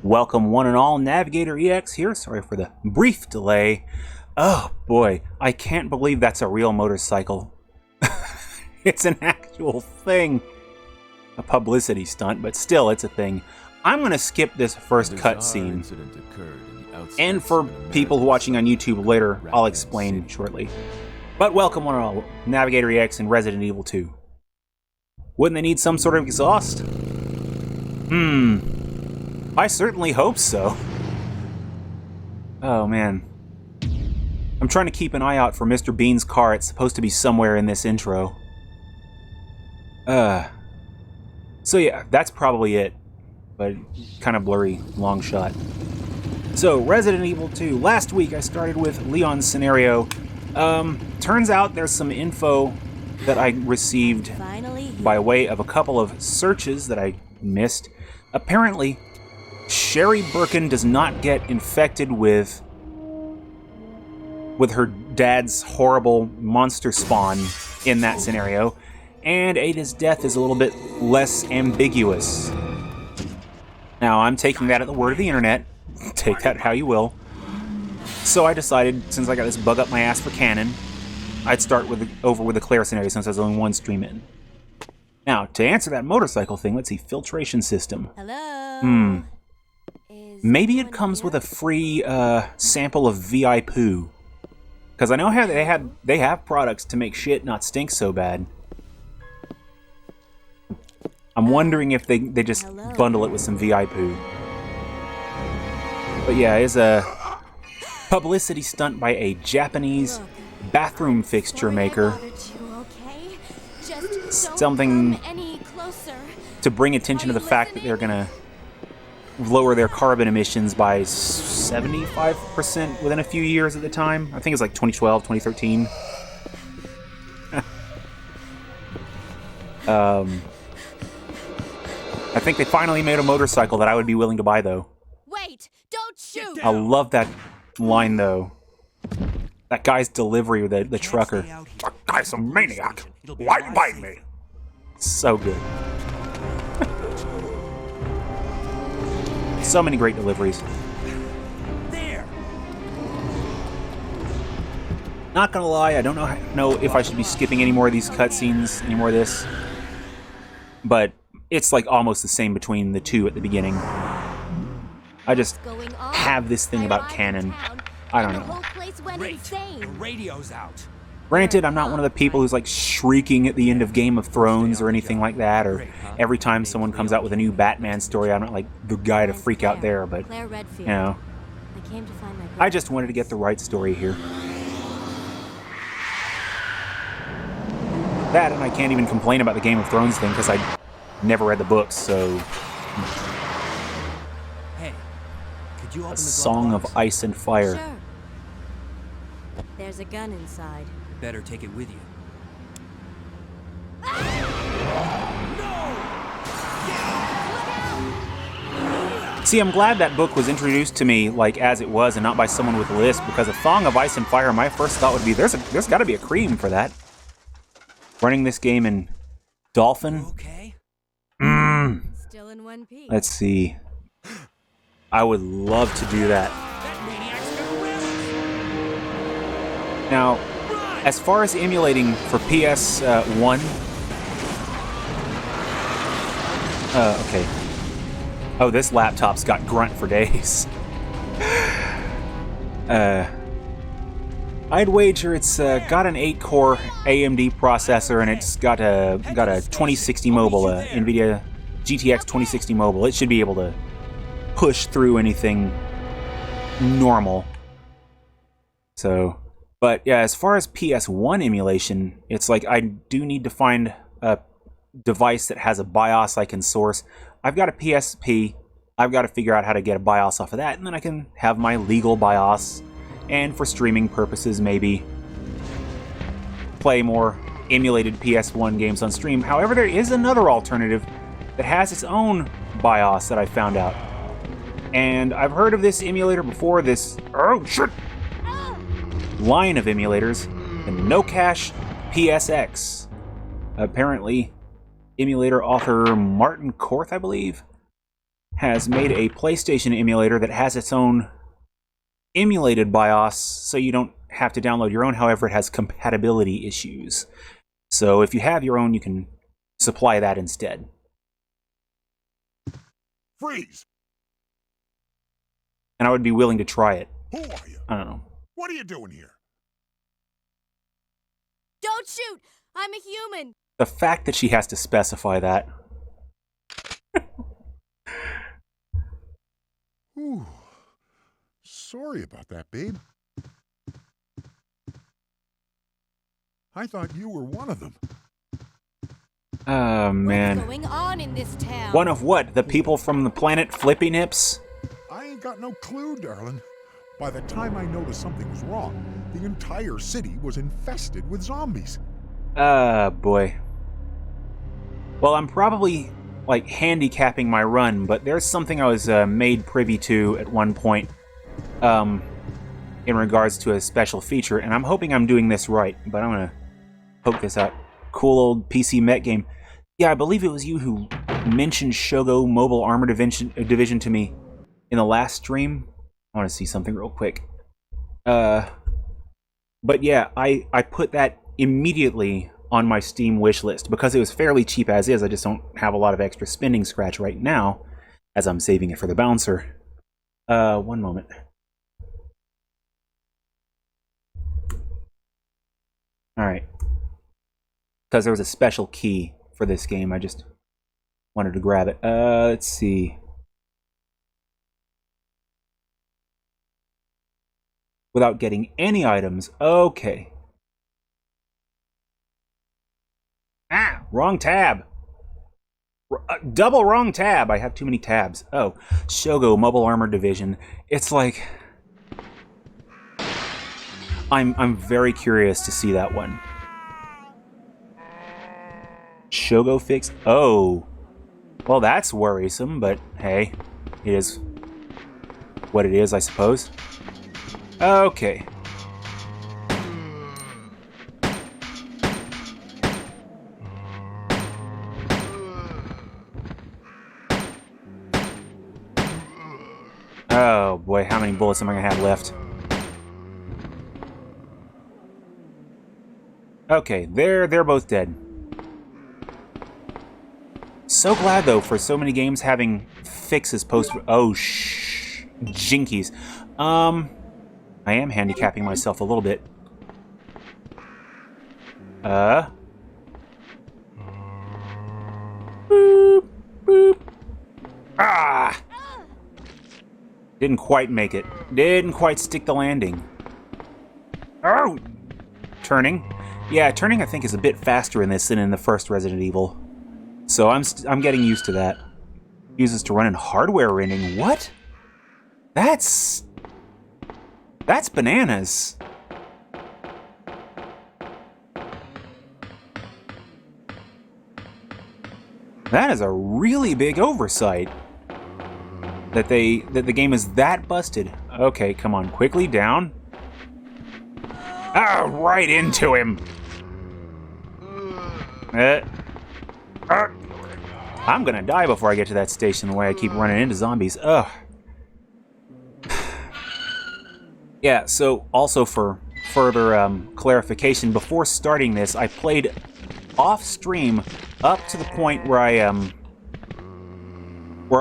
Welcome one and all, NavigatorEX here. Sorry for the brief delay. Oh boy, I can't believe that's a real motorcycle. It's an actual thing. A publicity stunt, but still, it's a thing. I'm going to skip this first cutscene. And for people watching on YouTube later, I'll explain shortly. But welcome one and all, NavigatorEX and Resident Evil 2. Wouldn't they need some sort of exhaust? I certainly hope so. Oh man. I'm trying to keep an eye out for Mr. Bean's car. It's supposed to be somewhere in this intro. So yeah, that's probably it. But kind of blurry, long shot. So, Resident Evil 2. Last week I started with Leon's scenario. Turns out there's some info that I received by way of a couple of searches that I missed. Apparently, Sherry Birkin does not get infected with her dad's horrible monster spawn in that scenario, and Ada's death is a little bit less ambiguous. Now, I'm taking that at the word of the internet. Take that how you will. So I decided, since I got this bug up my ass for canon, I'd start over with the Claire scenario since there's only one stream in. Now, to answer that motorcycle thing, let's see, filtration system. Hello. Maybe it comes with a free sample of VI poo. Because I know how they have products to make shit not stink so bad. I'm wondering if they just bundle it with some VI poo. But yeah, it's a publicity stunt by a Japanese bathroom fixture maker. Something to bring attention to the fact that they're gonna lower their carbon emissions by 75% within a few years at the time. I think it's like 2012, 2013. I think they finally made a motorcycle that I would be willing to buy, though. Wait, don't shoot! I love that line, though. That guy's delivery with the trucker. That guy's a maniac. Why you biting me? So good. So many great deliveries. There. Not gonna lie, I don't know if I should be skipping any more of these cutscenes, any more of this. But it's like almost the same between the two at the beginning. I just have this thing about canon. I don't know. Great. The radio's out. Granted, I'm not one of the people who's like shrieking at the end of Game of Thrones or anything like that, or every time someone comes out with a new Batman story, I'm not like the guy to freak out there, but, you know, I just wanted to get the right story here. That, and I can't even complain about the Game of Thrones thing, because I never read the books, so... Hey, could you open A the Song of Ice and Fire. Sure. There's a gun inside. Better take it with you. See, I'm glad that book was introduced to me like as it was and not by someone with a list, because A Song of Ice and Fire, my first thought would be there's got to be a cream for that. Running this game in Dolphin. Okay. Still in one piece. Let's see. I would love to do that. That maniac's gonna rip. Now, as far as emulating for PS1, okay. Oh, this laptop's got grunt for days. I'd wager it's got an 8-core AMD processor, and it's got a 2060 mobile, NVIDIA GTX 2060 mobile. It should be able to push through anything normal. So, but yeah, as far as PS1 emulation, it's like I do need to find a device that has a BIOS I can source. I've got a PSP. I've got to figure out how to get a BIOS off of that, and then I can have my legal BIOS, and for streaming purposes, maybe play more emulated PS1 games on stream. However, there is another alternative that has its own BIOS that I found out. And I've heard of this emulator before, this line of emulators, the No Cache PSX. Apparently, emulator author Martin Korth, I believe, has made a PlayStation emulator that has its own emulated BIOS, so you don't have to download your own. However, it has compatibility issues. So if you have your own, you can supply that instead. Freeze! And I would be willing to try it. Who are you? I don't know. What are you doing here? Don't shoot! I'm a human! The fact that she has to specify that. Ooh. Sorry about that, babe. I thought you were one of them. Oh, man. What's going on in this town? One of what? The people from the planet Flippy Nips? I ain't got no clue, darling. By the time I noticed something was wrong, the entire city was infested with zombies. Boy. Well, I'm probably, like, handicapping my run, but there's something I was made privy to at one point in regards to a special feature, and I'm hoping I'm doing this right, but I'm gonna poke this out. Cool old PC mech game. Yeah, I believe it was you who mentioned Shogo Mobile Armor Division to me in the last stream. I want to see something real quick. But yeah, I put that immediately on my Steam wish list because it was fairly cheap as is. I just don't have a lot of extra spending scratch right now as I'm saving it for the bouncer. One moment. Alright. Because there was a special key for this game, I just wanted to grab it. Let's see. Without getting any items. Okay. Ah! Wrong tab! Double wrong tab! I have too many tabs. Oh. Shogo Mobile Armor Division. It's like... I'm very curious to see that one. Shogo fix? Oh. Well, that's worrisome, but hey. It is what it is, I suppose. Okay. Oh boy, how many bullets am I gonna have left? Okay, they're both dead. So glad though for so many games having fixes post. Oh jinkies. I am handicapping myself a little bit. Boop, boop. Ah! Didn't quite make it. Didn't quite stick the landing. Oh! Turning. Yeah, turning I think is a bit faster in this than in the first Resident Evil. So I'm getting used to that. Uses to run in hardware rendering. What? That's bananas. That is a really big oversight. That the game is that busted. Okay, come on, quickly down. Ah, right into him. I'm gonna die before I get to that station the way I keep running into zombies. Ugh. Yeah, so also for further clarification, before starting this, I played off stream up to the point where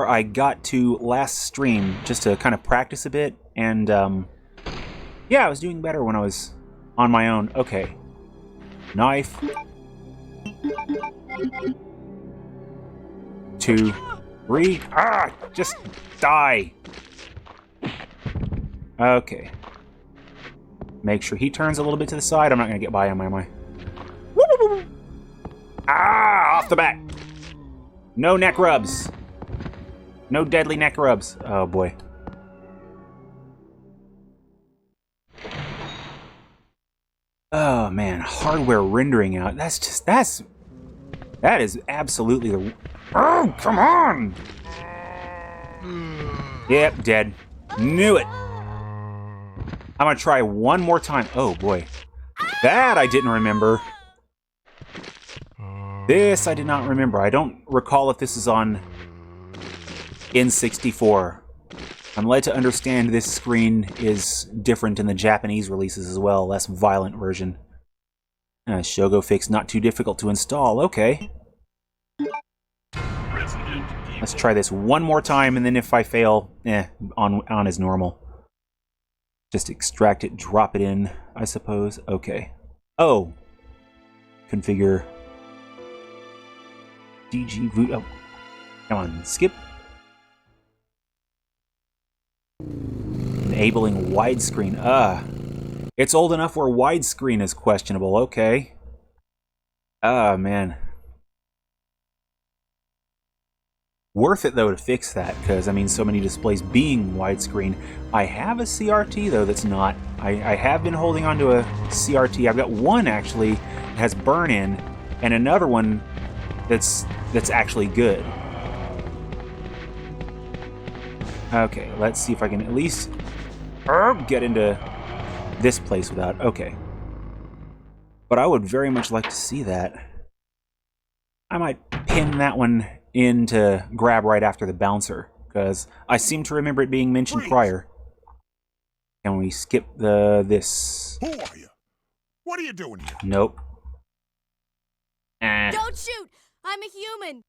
I got to last stream just to kind of practice a bit, and yeah, I was doing better when I was on my own. Okay. Knife. 2, 3. Ah! Just die! Okay. Make sure he turns a little bit to the side. I'm not going to get by him, am I? Ah! Off the back! No neck rubs. No deadly neck rubs. Oh, boy. Oh, man. Hardware rendering out. That is absolutely the... Oh, come on! Yep, dead. Knew it. I'm gonna try one more time. Oh, boy. That I didn't remember. This I did not remember. I don't recall if this is on N64. I'm led to understand this screen is different in the Japanese releases as well, less violent version. Shogo fix not too difficult to install. Okay. Let's try this one more time, and then if I fail, on as normal. Just extract it, drop it in, I suppose. Okay. Oh. Configure. DG boot. Oh. Come on, skip. Enabling widescreen. It's old enough where widescreen is questionable. Okay. Man. Worth it, though, to fix that, because, I mean, so many displays being widescreen. I have a CRT, though, that's not. I have been holding on to a CRT. I've got one, actually, that has burn-in, and another one that's actually good. Okay, let's see if I can at least get into this place without... Okay. But I would very much like to see that. I might pin that one in to grab right after the bouncer, because I seem to remember it being mentioned prior. Can we skip this? Who are you? What are you doing here? Nope. Don't shoot! I'm a human!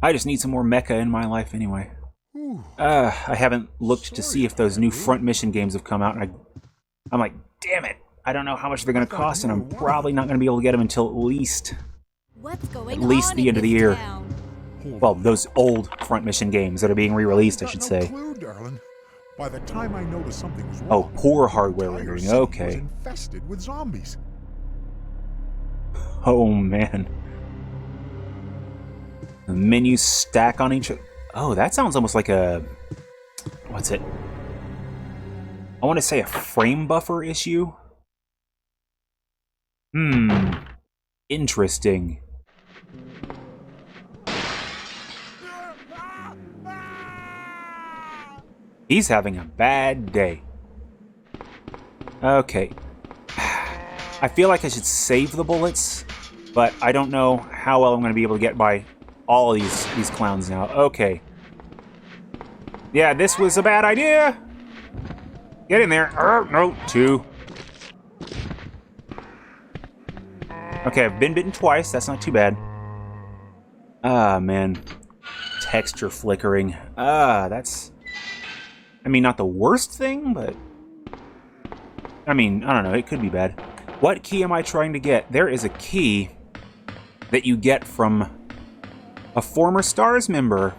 I just need some more mecha in my life anyway. I haven't looked to see if those new front mission games have come out, and I'm like, damn it! I don't know how much they're going to cost, and I'm probably not going to be able to get them until at least the end of the year. Well, those old front mission games that are being re-released, I should say. By the time I noticed something was wrong, Oh, poor hardware rendering. Okay. was infested with zombies. Oh, man. The menus stack on each... Oh, that sounds almost like a... What's it? I want to say a frame buffer issue? Interesting. He's having a bad day. Okay. I feel like I should save the bullets, but I don't know how well I'm going to be able to get by all of these clowns now. Okay. Yeah, this was a bad idea. Get in there. No, 2. Okay, I've been bitten twice. That's not too bad. Ah, man. Texture flickering. That's... I mean, not the worst thing, but... I mean, I don't know. It could be bad. What key am I trying to get? There is a key that you get from a former STARS member,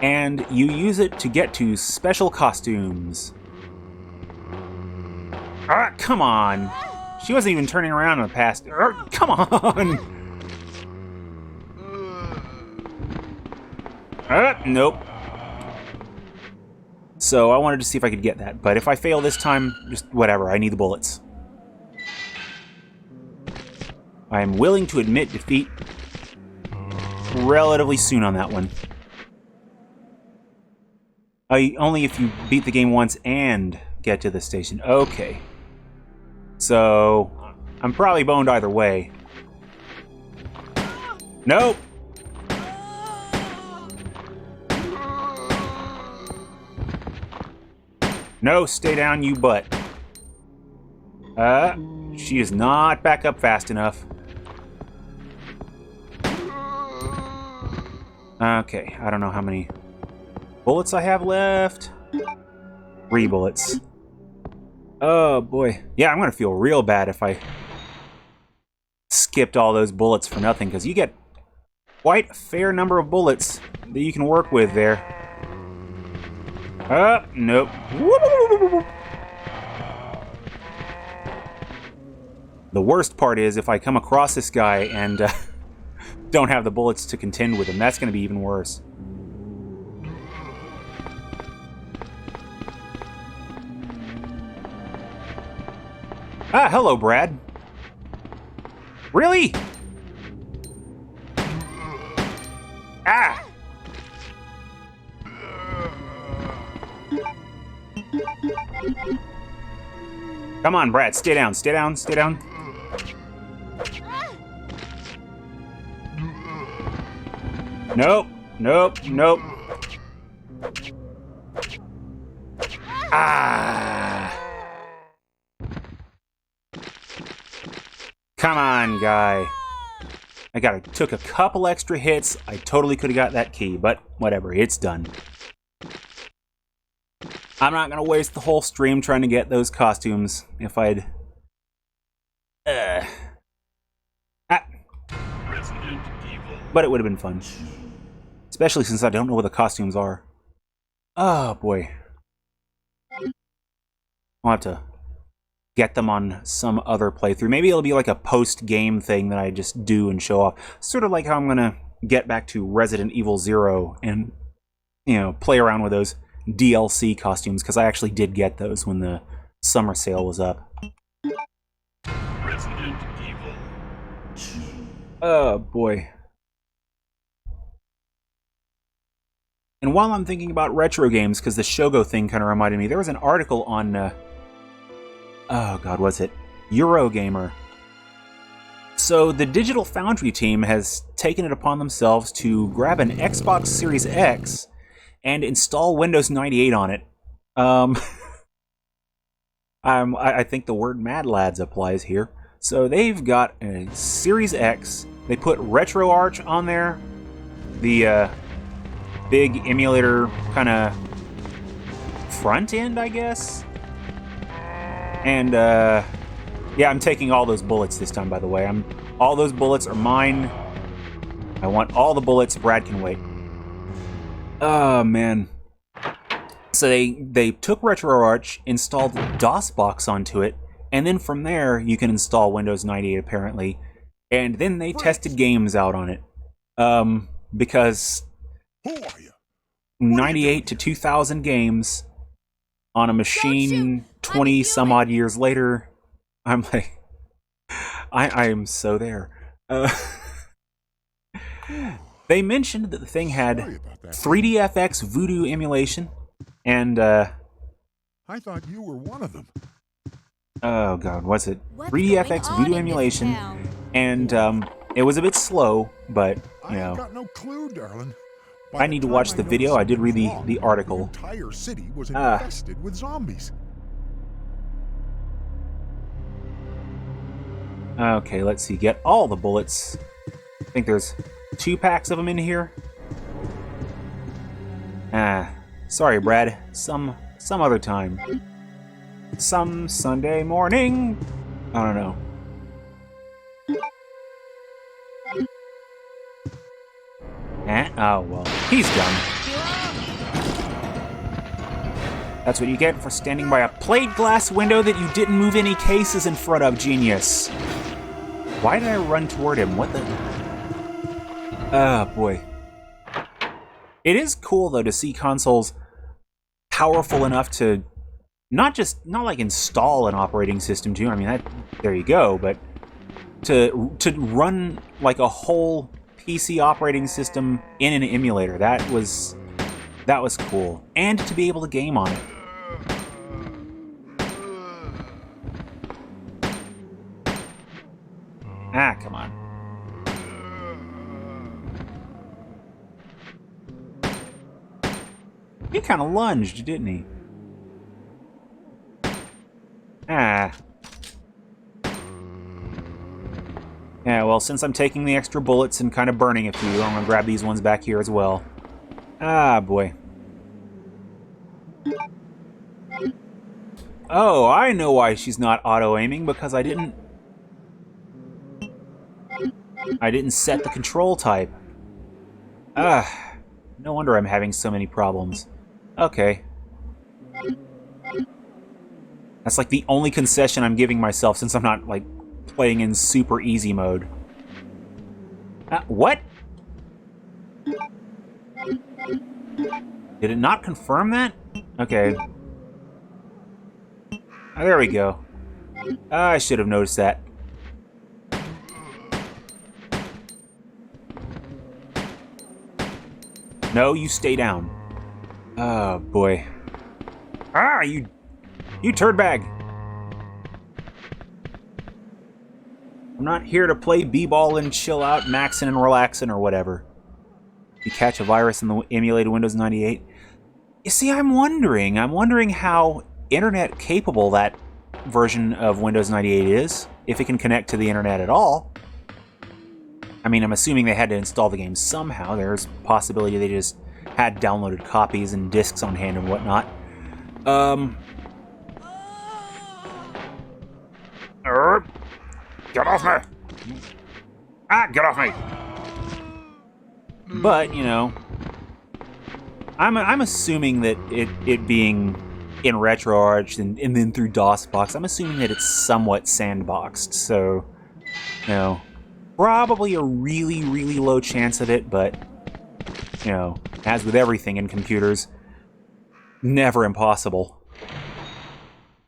and you use it to get to special costumes. Come on! She wasn't even turning around in the past. Come on! Nope. So I wanted to see if I could get that, but if I fail this time, just whatever, I need the bullets. I am willing to admit defeat relatively soon on that one. Only if you beat the game once and get to the station. Okay. So, I'm probably boned either way. Nope! No, stay down, you butt. She is not back up fast enough. Okay, I don't know how many bullets I have left. 3 bullets. Oh, boy. Yeah, I'm gonna feel real bad if I skipped all those bullets for nothing, because you get quite a fair number of bullets that you can work with there. Nope. The worst part is if I come across this guy and don't have the bullets to contend with him. That's going to be even worse. Hello, Brad. Really? Come on, Brad. Stay down, stay down, stay down. Nope. Nope. Nope. Ah. Come on, guy. Took a couple extra hits. I totally could have got that key, but whatever. It's done. I'm not going to waste the whole stream trying to get those costumes if I'd... But it would have been fun. Especially since I don't know what the costumes are. Oh, boy. I'll have to get them on some other playthrough. Maybe it'll be like a post-game thing that I just do and show off. Sort of like how I'm going to get back to Resident Evil 0 and, you know, play around with those DLC costumes, because I actually did get those when the summer sale was up. Resident Evil 2. Oh, boy. And while I'm thinking about retro games, because the Shogo thing kind of reminded me, there was an article on, oh god, what's it? Eurogamer. So the Digital Foundry team has taken it upon themselves to grab an Xbox Series X and install Windows 98 on it. I think the word Mad Lads applies here. So they've got a Series X. They put RetroArch on there. The big emulator kind of front end, I guess. And yeah, I'm taking all those bullets this time, by the way. All those bullets are mine. I want all the bullets. Brad can wait. Oh, man. So they took RetroArch, installed DOSBox onto it, and then from there, you can install Windows 98, apparently. And then they tested games out on it. Because Who are you? 98 to 2,000 games on a machine 20 some odd years later, I'm like, I am so there. They mentioned that the thing had 3DFX Voodoo emulation, and I thought you were one of them. oh god, what's it? What's 3DFX going on Voodoo in emulation, this town? and it was a bit slow, but you I ain't know, got no clue, darling. By I the need to time watch the noticed video. I did read something was the wrong, article. The entire city was Ah. infested with zombies. Okay, let's see. Get all the bullets. I think there's 2 packs of them in here. Sorry, Brad. Some other time. Some Sunday morning. I don't know. Oh well. He's done. That's what you get for standing by a plate glass window that you didn't move any cases in front of, genius. Why did I run toward him? What the... Oh, boy. It is cool, though, to see consoles powerful enough to not like install an operating system, too. I mean, there you go, but to run, like, a whole PC operating system in an emulator, that was cool. And to be able to game on it. Ah, come on. He kind of lunged, didn't he? Ah. Yeah, well, since I'm taking the extra bullets and kind of burning a few, I'm gonna grab these ones back here as well. Ah, boy. Oh, I know why she's not auto-aiming, because I didn't set the control type. Ah, no wonder I'm having so many problems. Okay. That's like the only concession I'm giving myself since I'm not, like, playing in super easy mode. What? Did it not confirm that? Okay. There we go. I should have noticed that. No, you stay down. Oh, boy. Ah, you turd bag. I'm not here to play b-ball and chill out, maxing and relaxing or whatever. You catch a virus in the emulated Windows 98. You see, I'm wondering how internet capable that version of Windows 98 is, if it can connect to the internet at all. I mean, I'm assuming they had to install the game somehow. There's a possibility they just had downloaded copies and discs on hand and whatnot. Get off me! Get off me! But, you know, I'm assuming that it being in RetroArch and then through DOSBox, I'm assuming that it's somewhat sandboxed. So, you know, probably a really, really low chance of it, but, you know, as with everything in computers, never impossible.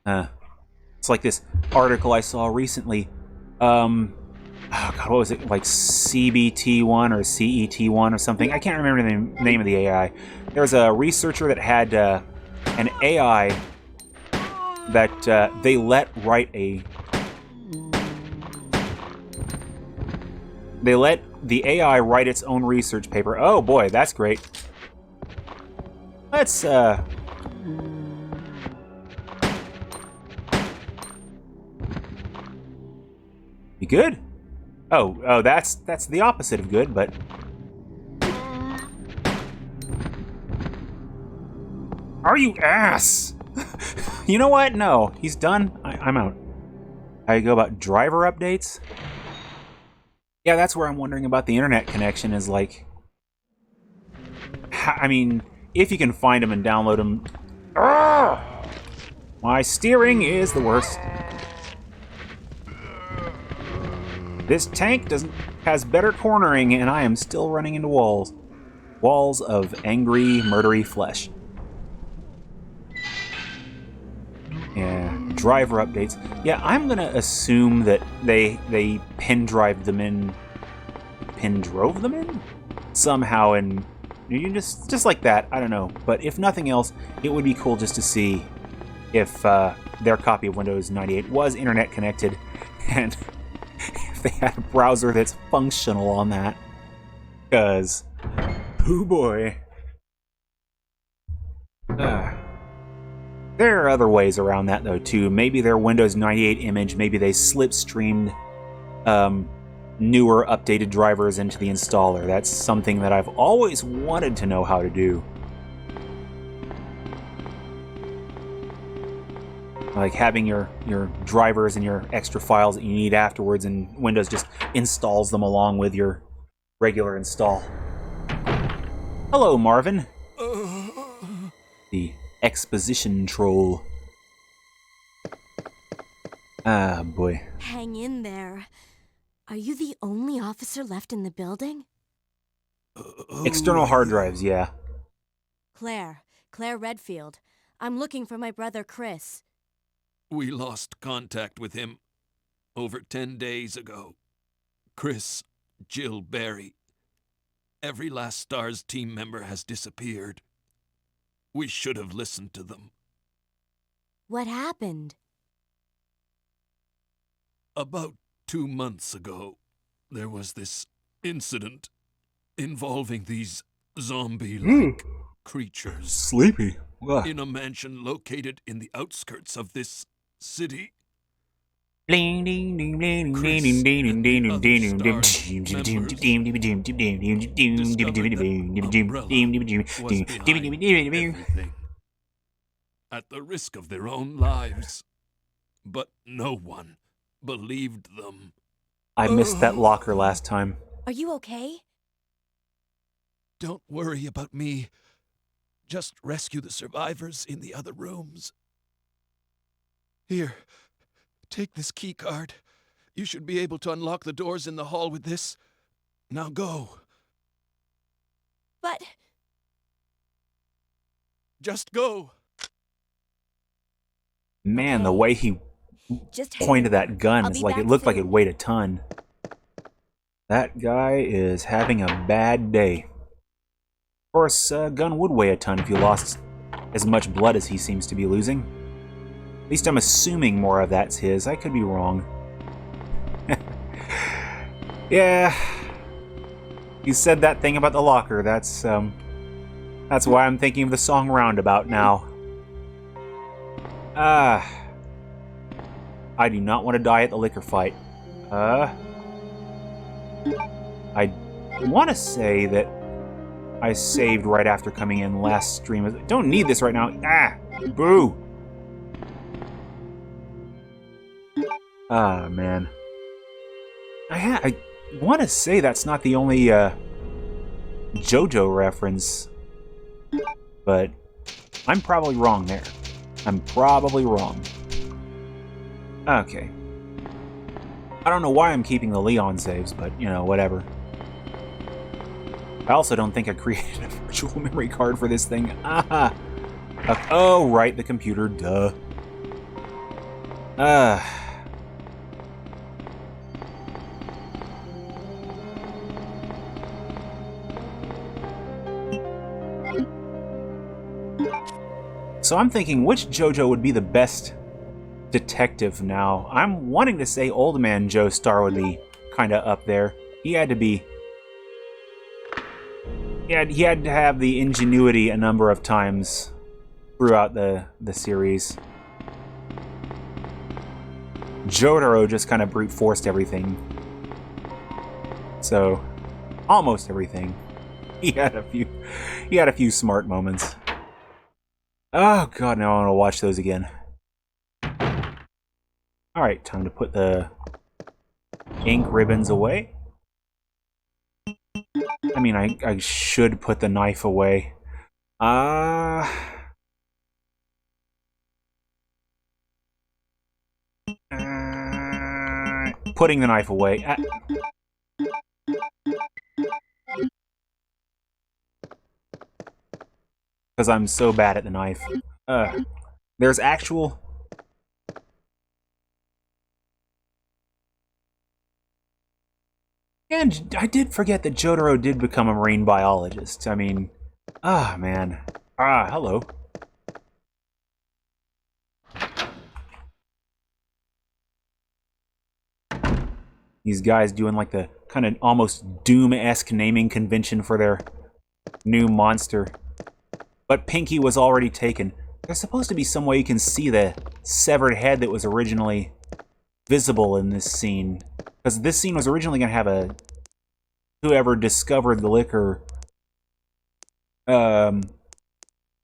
It's like this article I saw recently. Oh God, what was it? Like CBT1 or CET1 or something? I can't remember the name of the AI. There was a researcher that had an AI that they let write a... They let the AI write its own research paper. Oh boy, that's great. Let's, You good? Oh, that's the opposite of good, but... Are you ass? You know what? No, he's done. I'm out. How you go about driver updates? Yeah, that's where I'm wondering about the internet connection is like... I mean, if you can find them and download them... My steering is the worst. This tank has better cornering, and I am still running into walls. Walls of angry, murdery flesh. Yeah, driver updates. Yeah, I'm gonna assume that they pin drove them in somehow, and you just like that. I don't know, but if nothing else, it would be cool just to see if their copy of Windows 98 was internet connected, and if they had a browser that's functional on that. Because, oh boy. There are other ways around that, though, too. Maybe their Windows 98 image, maybe they slipstreamed newer, updated drivers into the installer. That's something that I've always wanted to know how to do. Like having your drivers and your extra files that you need afterwards, and Windows just installs them along with your regular install. Hello, Marvin. The exposition troll. Ah, boy. Hang in there. Are you the only officer left in the building? External hard drives, yeah. Claire Redfield. I'm looking for my brother Chris. We lost contact with him over 10 days ago. Chris, Jill, Barry. Every last STARS team member has disappeared. We should have listened to them. What happened? About 2 months ago, there was this incident involving these zombie-like creatures. Sleepy. In a mansion located in the outskirts of this city. Everything. At the risk of their own lives. But no one believed them. I missed that locker last time. Are you okay? Don't worry about me. Just rescue the survivors in the other rooms. Here, take this key card. You should be able to unlock the doors in the hall with this. Now go. But... Just go. Man, the way he pointed that gun is like it looked like it weighed a ton. That guy is having a bad day. Of course, a gun would weigh a ton if you lost as much blood as he seems to be losing. At least I'm assuming more of that's his. I could be wrong. Yeah. You said that thing about the locker. That's why I'm thinking of the song Roundabout now. I do not want to die at the liquor fight. I want to say that I saved right after coming in last stream. Don't need this right now. Boo! Ah, man. I want to say that's not the only JoJo reference, but I'm probably wrong there. I'm probably wrong. Okay. I don't know why I'm keeping the Leon saves, but, you know, whatever. I also don't think I created a virtual memory card for this thing. Oh, right, the computer, duh. So I'm thinking, which JoJo would be the best detective now? I'm wanting to say Old Man Joestar would be kind of up there. He had to be... He had to have the ingenuity a number of times throughout the series. Jotaro just kind of brute forced everything. So, almost everything. He had a few smart moments. Oh god, now I want to watch those again. Alright, time to put the ink ribbons away. I mean, I should put the knife away. Putting the knife away. Because I'm so bad at the knife. There's actual... And I did forget that Jotaro did become a marine biologist. I mean... man. Hello. These guys doing like the kind of almost Doom-esque naming convention for their new monster. But Pinky was already taken. There's supposed to be some way you can see the severed head that was originally visible in this scene. Because this scene was originally going to have a... Whoever discovered the liquor...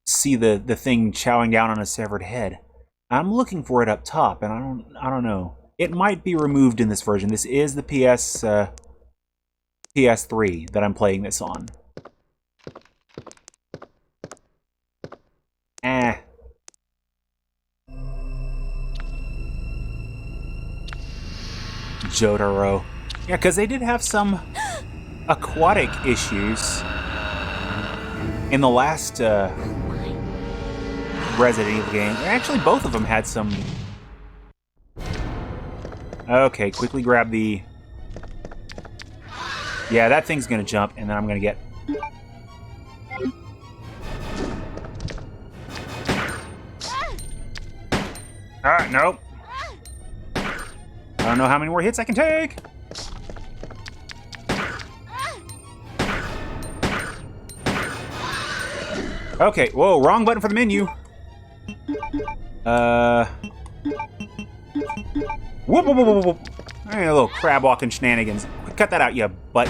see the thing chowing down on a severed head. I'm looking for it up top, and I don't know. It might be removed in this version. This is the PS3 that I'm playing this on. Jotaro. Yeah, because they did have some aquatic issues in the last Resident Evil game. Actually, both of them had some... Okay, quickly grab the... Yeah, that thing's gonna jump, and then I'm gonna get... Nope. I don't know how many more hits I can take. Okay, whoa, wrong button for the menu. Whoop, whoop, whoop, whoop. Hey, a little crab walking shenanigans. Cut that out, you butt.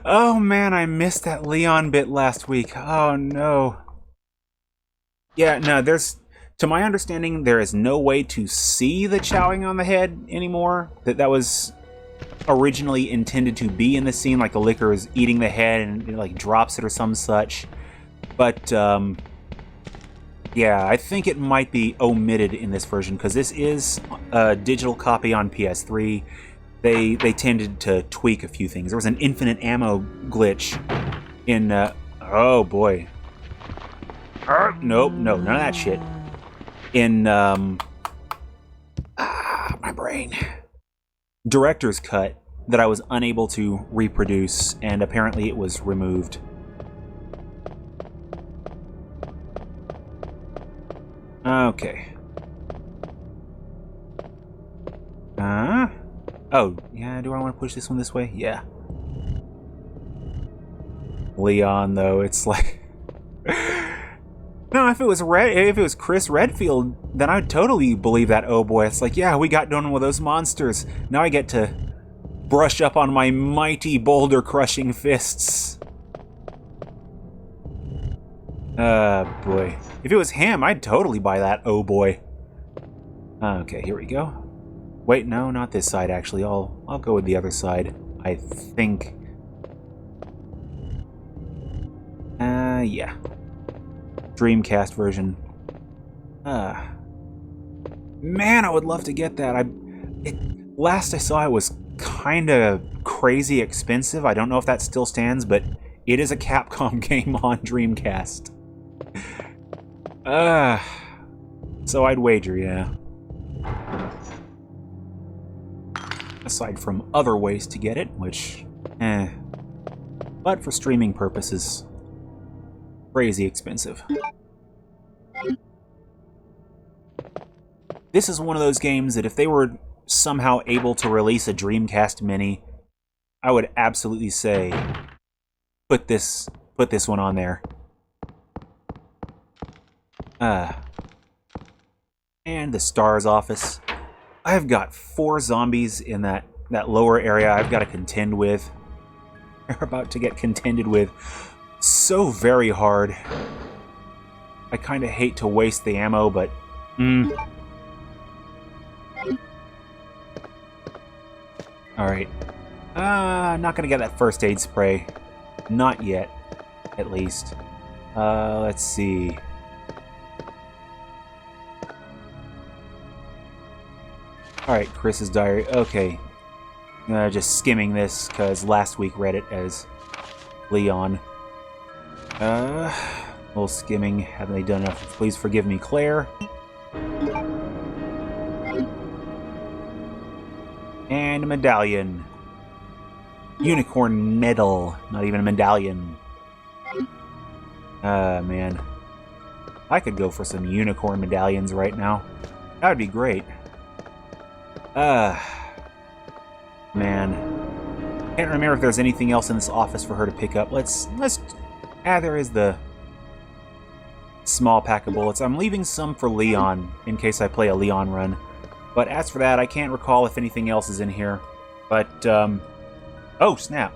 Oh man, I missed that Leon bit last week. Oh no. Yeah, no, there's... To my understanding, there is no way to see the chowing on the head anymore. That was originally intended to be in the scene, like the liquor is eating the head and it, like, drops it or some such. But, yeah, I think it might be omitted in this version, because this is a digital copy on PS3. They tended to tweak a few things. There was an infinite ammo glitch in, oh boy. Nope, no, none of that shit. In, my brain. Director's cut that I was unable to reproduce, and apparently it was removed. Okay. Oh, yeah, do I want to push this one this way? Yeah. Leon, though, it's like... No, if it was Chris Redfield, then I'd totally believe that, oh boy. It's like, yeah, we got done with those monsters. Now I get to brush up on my mighty boulder-crushing fists. Boy. If it was him, I'd totally buy that, oh boy. Okay, here we go. Wait, no, not this side, actually. I'll go with the other side, I think. Yeah. Dreamcast version. Man, I would love to get that. Last I saw it was kind of crazy expensive. I don't know if that still stands, but it is a Capcom game on Dreamcast. So I'd wager, yeah. Aside from other ways to get it, which, but for streaming purposes, crazy expensive. This is one of those games that if they were somehow able to release a Dreamcast Mini, I would absolutely say, put this one on there. And the STARS office. I've got 4 zombies in that lower area I've got to contend with. They're about to get contended with so very hard. I kind of hate to waste the ammo, but... Alright. Not gonna get that first aid spray. Not yet, at least. Let's see. Alright, Chris's diary. Okay. Just skimming this, because last week read it as Leon. A little skimming. Haven't they done enough? Please forgive me, Claire. And a medallion. Unicorn medal. Not even a medallion. Man. I could go for some unicorn medallions right now. That would be great. Man. Can't remember if there's anything else in this office for her to pick up. There is the small pack of bullets. I'm leaving some for Leon, in case I play a Leon run. But as for that, I can't recall if anything else is in here. But, oh, snap.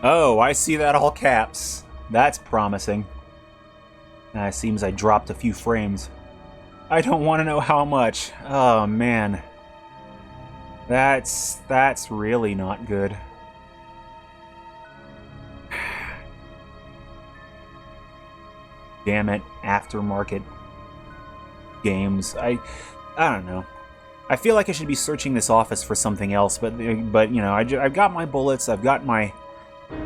Oh, I see that all caps. That's promising. Seems I dropped a few frames. I don't want to know how much. Oh, man. That's really not good. Damn it, aftermarket games. I don't know. I feel like I should be searching this office for something else, but you know, I've got my bullets, I've got my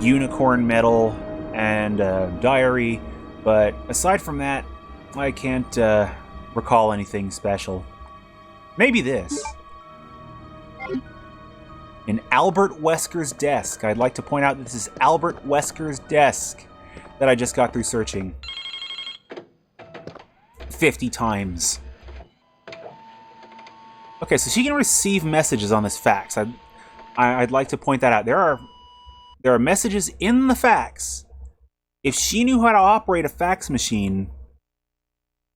unicorn medal and diary, but aside from that, I can't recall anything special. Maybe this. In Albert Wesker's desk. I'd like to point out that this is Albert Wesker's desk that I just got through searching 50 times. Okay, so she can receive messages on this fax. I'd like to point that out. There are messages in the fax. If she knew how to operate a fax machine,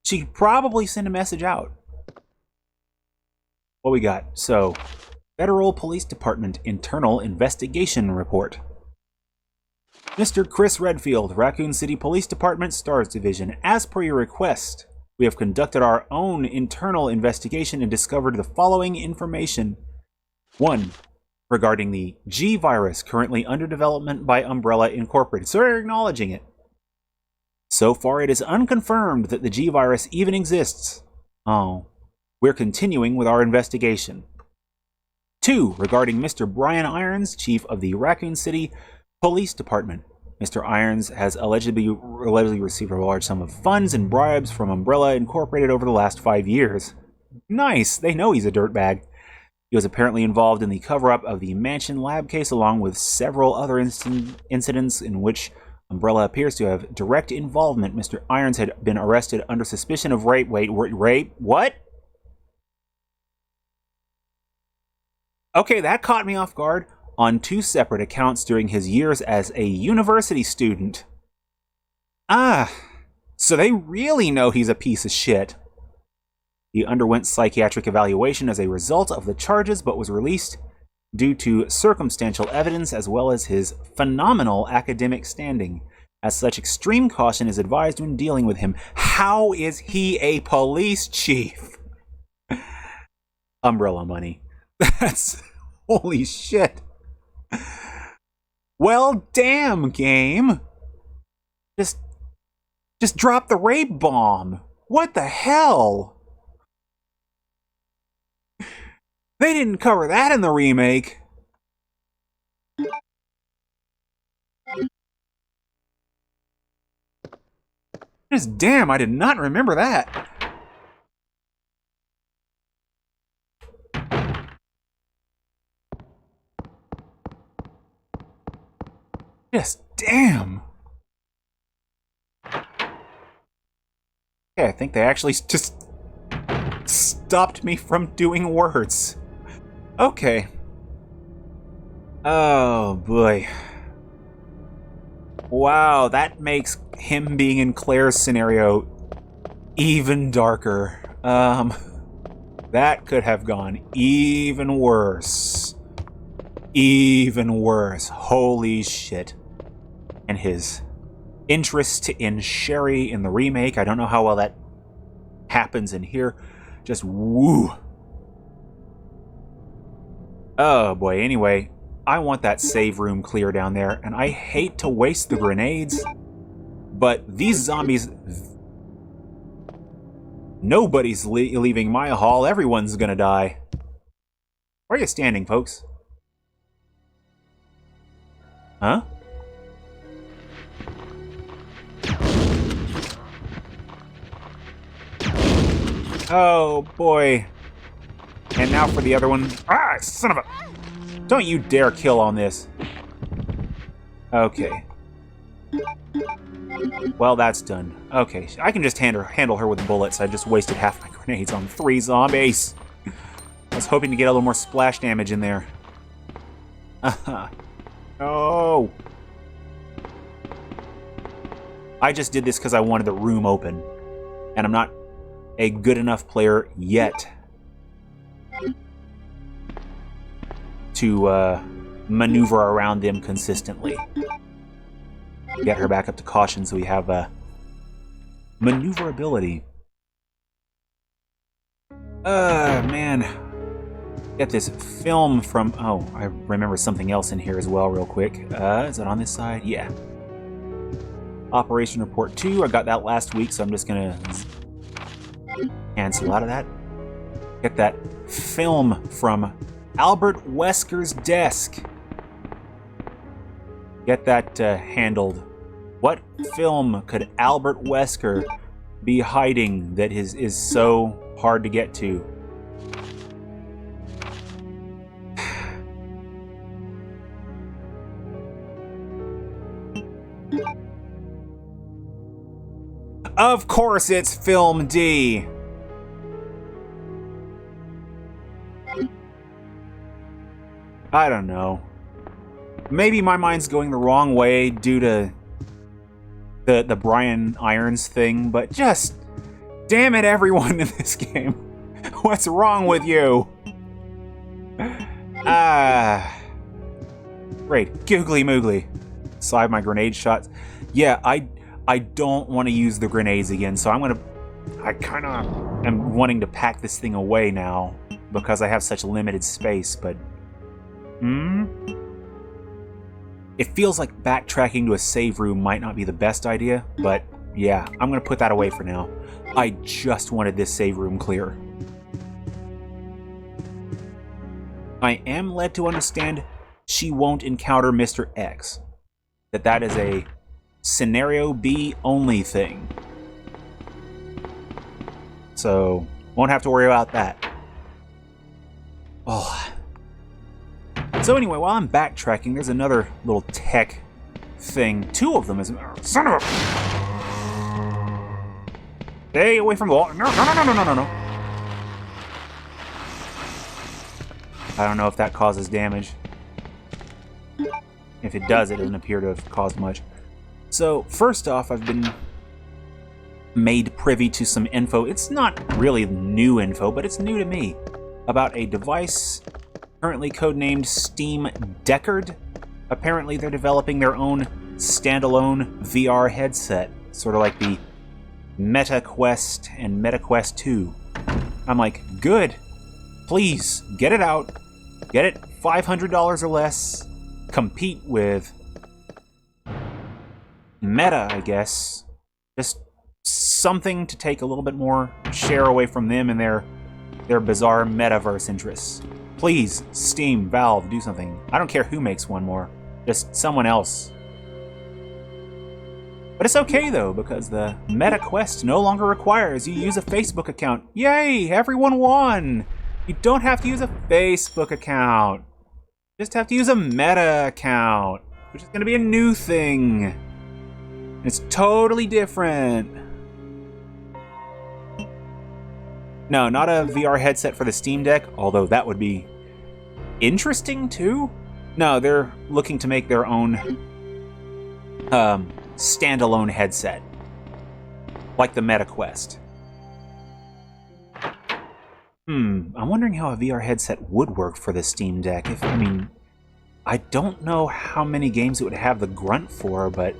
she could probably send a message out. What we got? So, Federal Police Department Internal Investigation Report. Mr. Chris Redfield, Raccoon City Police Department, STARS Division. As per your request, we have conducted our own internal investigation and discovered the following information. 1. Regarding the G virus currently under development by Umbrella Incorporated. So we're acknowledging it. So far, it is unconfirmed that the G virus even exists. Oh. We're continuing with our investigation. 2. Regarding Mr. Brian Irons, Chief of the Raccoon City Police Department. Mr. Irons has allegedly received a large sum of funds and bribes from Umbrella Incorporated over the last 5 years. Nice. They know he's a dirtbag. He was apparently involved in the cover-up of the Mansion lab case, along with several other incidents in which Umbrella appears to have direct involvement. Mr. Irons had been arrested under suspicion of rape. Wait, rape? What? Okay, that caught me off guard. On 2 separate accounts during his years as a university student. Ah, so they really know he's a piece of shit. He underwent psychiatric evaluation as a result of the charges, but was released due to circumstantial evidence as well as his phenomenal academic standing. As such, extreme caution is advised when dealing with him. How is he a police chief? Umbrella money. That's... holy shit. Well, damn, game. Just drop the rape bomb. What the hell? They didn't cover that in the remake. Just damn, I did not remember that. Just damn. Okay, I think they actually just stopped me from doing words. Okay. Oh boy. Wow, that makes him being in Claire's scenario even darker. That could have gone even worse. Even worse. Holy shit. And his interest in Sherry in the remake, I don't know how well that happens in here. Just woo. Oh boy, anyway, I want that save room clear down there, and I hate to waste the grenades, but these zombies... nobody's leaving my hall, everyone's gonna die. Where are you standing, folks? Huh? Oh boy. And now for the other one. Ah, son of a... don't you dare kill on this. Okay. Well, that's done. Okay, I can just handle her with bullets. I just wasted half my grenades on 3 zombies. I was hoping to get a little more splash damage in there. No! I just did this because I wanted the room open. And I'm not a good enough player yet to maneuver around them consistently. Get her back up to caution so we have maneuverability. Man. Get this film from... oh, I remember something else in here as well real quick. Is it on this side? Yeah. Operation Report 2. I got that last week, so I'm just gonna cancel out of that. Get that film from Albert Wesker's desk. Get that handled. What film could Albert Wesker be hiding that is so hard to get to? Of course it's Film D! I don't know. Maybe my mind's going the wrong way due to the Brian Irons thing, but just... damn it, everyone in this game. What's wrong with you? Great. Googly moogly. Side my grenade shots. Yeah, I don't want to use the grenades again, so I kind of am wanting to pack this thing away now because I have such limited space, but... It feels like backtracking to a save room might not be the best idea, but yeah, I'm going to put that away for now. I just wanted this save room clear. I am led to understand she won't encounter Mr. X. That is a Scenario B only thing. So, Won't have to worry about that. Oh. So anyway, while I'm backtracking, there's another little tech thing. Two of them is... Son of a... Stay away from the wall. No. I don't know if that causes damage. If it does, it doesn't appear to have caused much. So, first off, I've been made privy to some info. It's not really new info, but it's new to me. About a device currently codenamed Steam Deckard. Apparently, they're developing their own standalone VR headset. Sort of like the Meta Quest and Meta Quest 2. I'm like, good. Please, get it out. Get it $500 or less. Compete with Meta, I guess. Just something to take a little bit more share away from them and their bizarre metaverse interests. Please, Steam, Valve, do something. I don't care who makes one more. Just someone else. But it's okay, though, because the Meta Quest no longer requires you use a Facebook account. Yay! Everyone won! You don't have to use a Facebook account. You just have to use a Meta account, which is going to be a new thing. It's totally different. No, not a VR headset for the Steam Deck, although that would be interesting, too. No, they're looking to make their own standalone headset, like the Meta Quest. I'm wondering how a VR headset would work for the Steam Deck. I don't know how many games it would have the grunt for, but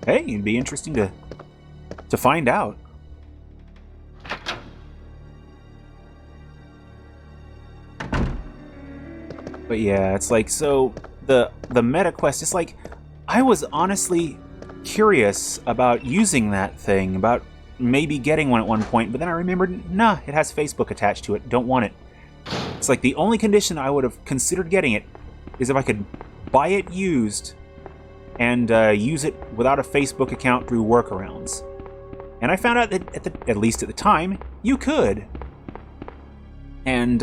hey, it'd be interesting to find out. But yeah, it's like, so the Meta Quest, it's like, I was honestly curious about using that thing, about maybe getting one at one point, but then I remembered, nah, it has Facebook attached to it, don't want it. It's like the only condition I would have considered getting it is if I could buy it used and use it without a Facebook account through workarounds. And I found out that, at least at the time, you could. And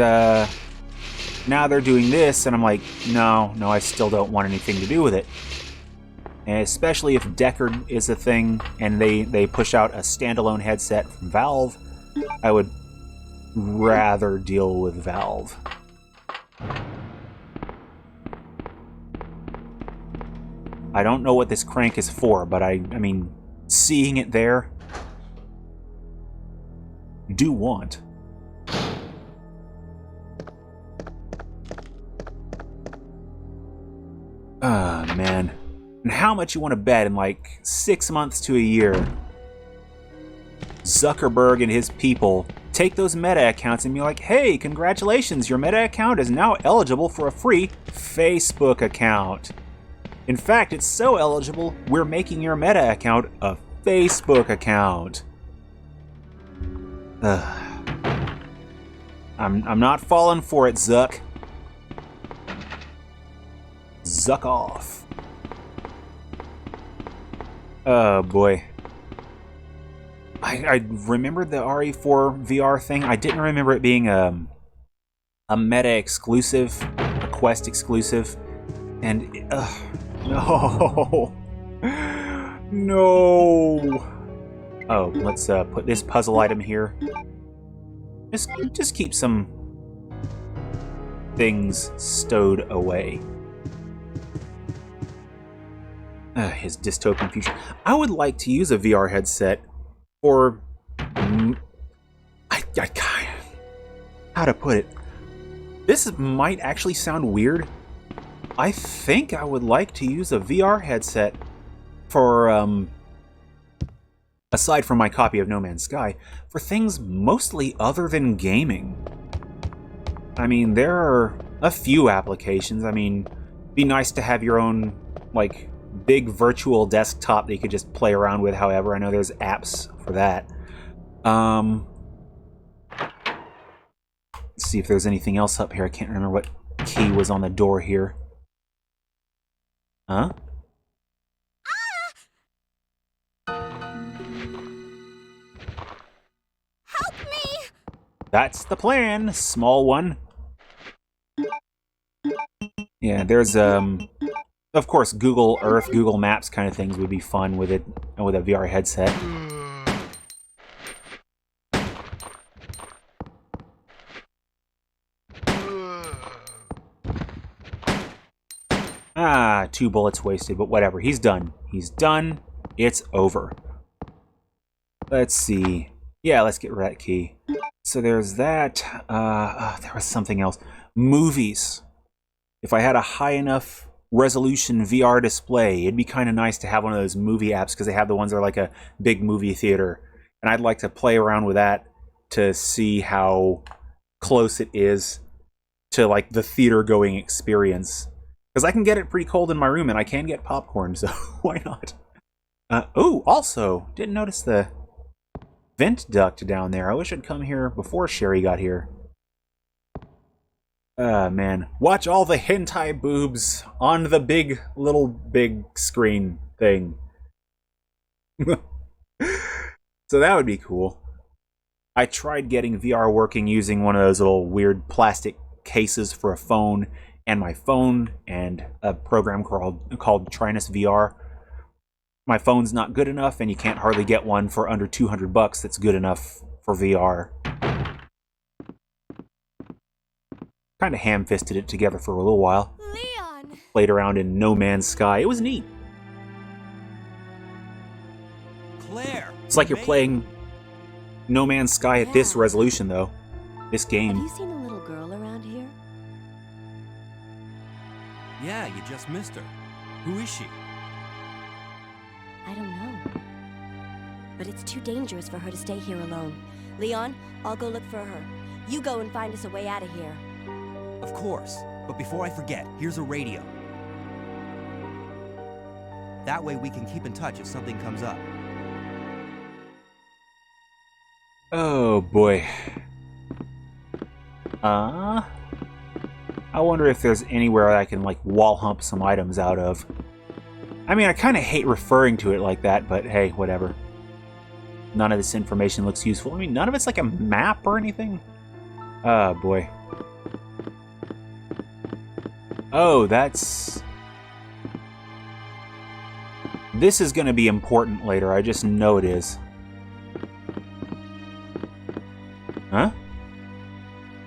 now they're doing this, and I'm like, no, I still don't want anything to do with it. And especially if Deckard is a thing, and they push out a standalone headset from Valve, I would rather deal with Valve. I don't know what this crank is for, but I mean, seeing it there, do want. Ah, man. And how much you want to bet in like 6 months to a year Zuckerberg and his people take those Meta accounts and be like, hey, congratulations, your Meta account is now eligible for a free Facebook account. In fact, it's so eligible, we're making your Meta account a Facebook account. I'm not falling for it, Zuck. Zuck off. Oh boy. I remembered the RE4 VR thing. I didn't remember it being a Meta exclusive, a Quest exclusive, and no, no. Oh, let's put this puzzle item here. Just keep some things stowed away. His dystopian future. I would like to use a VR headset for... how to put it? This might actually sound weird. I think I would like to use a VR headset for, aside from my copy of No Man's Sky, for things mostly other than gaming. I mean, there are a few applications. I mean, it'd be nice to have your own, like, big virtual desktop that you could just play around with. However, I know there's apps for that. Let's see if there's anything else up here. I can't remember what key was on the door here. Huh? Help me! That's the plan, small one. Yeah, there's, of course, Google Earth, Google Maps kind of things would be fun with it, with a VR headset. Ah, 2 bullets wasted, but whatever. He's done. He's done. It's over. Let's see. Yeah, let's get rid of that key. So there's that. There was something else. Movies. If I had a high enough resolution VR display, it'd be kind of nice to have one of those movie apps, because they have the ones that are like a big movie theater. And I'd like to play around with that to see how close it is to like the theater going experience. Because I can get it pretty cold in my room, and I can get popcorn, so why not? Oh, also, didn't notice the vent duct down there. I wish I'd come here before Sherry got here. Man. Watch all the hentai boobs on the big screen thing. So that would be cool. I tried getting VR working using one of those little weird plastic cases for a phone, and my phone, and a program called Trinus VR. My phone's not good enough, and you can't hardly get one for under $200 that's good enough for VR. Kind of ham-fisted it together for a little while. Leon! Played around in No Man's Sky. It was neat. Claire! It's like you're playing No Man's Sky at this resolution, though. This game. Have you seen a little girl around here? Yeah, you just missed her. Who is she? I don't know. But it's too dangerous for her to stay here alone. Leon, I'll go look for her. You go and find us a way out of here. Of course. But before I forget, here's a radio. That way we can keep in touch if something comes up. Oh, boy. I wonder if there's anywhere I can, like, wall hump some items out of. I mean, I kind of hate referring to it like that, but hey, whatever. None of this information looks useful. I mean, none of it's like a map or anything. Oh, boy. Oh, that's... This is going to be important later. I just know it is. Huh?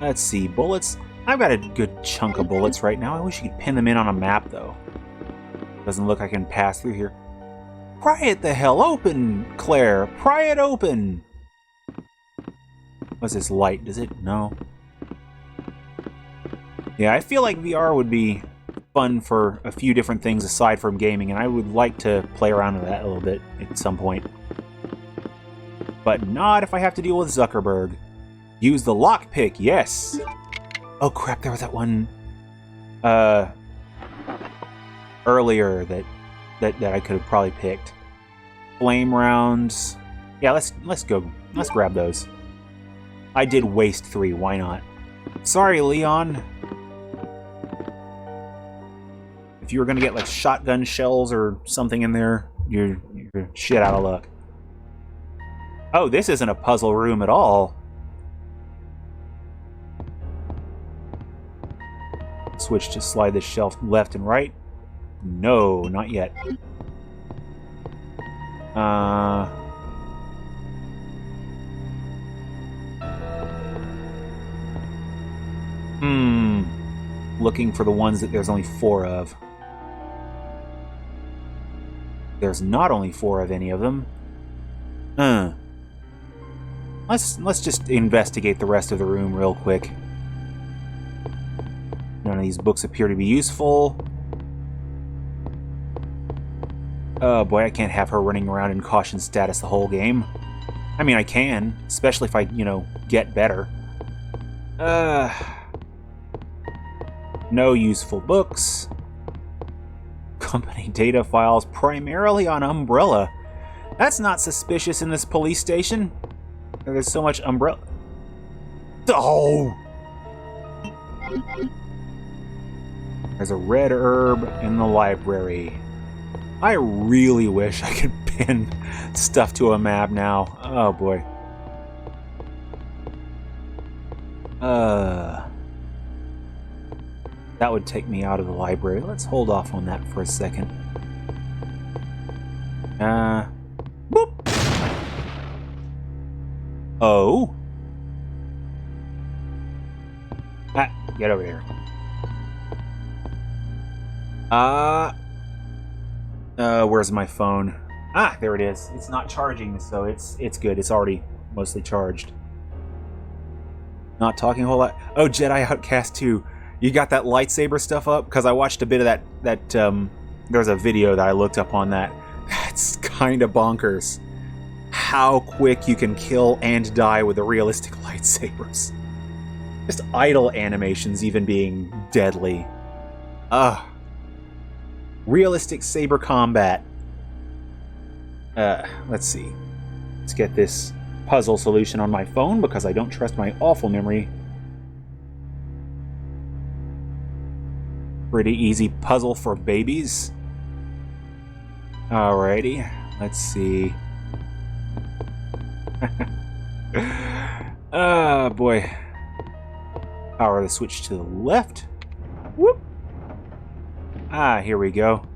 Let's see. Bullets. I've got a good chunk of bullets right now. I wish you could pin them in on a map, though. Doesn't look like I can pass through here. Pry it the hell open, Claire. Pry it open. What's this light? Does it? No. Yeah, I feel like VR would be fun for a few different things aside from gaming, and I would like to play around with that a little bit at some point. But not if I have to deal with Zuckerberg. Use the lockpick, yes! Oh crap, there was that one earlier that I could have probably picked. Flame rounds. Yeah, let's go. Let's grab those. I did waste 3, why not? Sorry, Leon. If you were gonna get like shotgun shells or something in there, you're shit out of luck. Oh, this isn't a puzzle room at all. Switch to slide the shelf left and right. No, not yet. Looking for the ones that there's only 4 of. There's not only 4 of any of them. Let's just investigate the rest of the room real quick. None of these books appear to be useful. Oh boy, I can't have her running around in caution status the whole game. I mean, I can, especially if I, get better. No useful books. Company data files primarily on Umbrella. That's not suspicious in this police station. There's so much Umbrella. Oh! There's a red herb in the library. I really wish I could pin stuff to a map now. Oh boy. That would take me out of the library. Let's hold off on that for a second. Boop! Oh? Ah, get over here. Where's my phone? Ah, there it is. It's not charging, so it's good. It's already mostly charged. Not talking a whole lot. Oh, Jedi Outcast 2. You got that lightsaber stuff up? Because I watched a bit of that there's a video that I looked up on that. It's kind of bonkers. How quick you can kill and die with the realistic lightsabers. Just idle animations even being deadly. Realistic saber combat. Let's see. Let's get this puzzle solution on my phone because I don't trust my awful memory. Pretty easy puzzle for babies. Alrighty, let's see. Boy. Power the switch to the left. Whoop. Ah, here we go.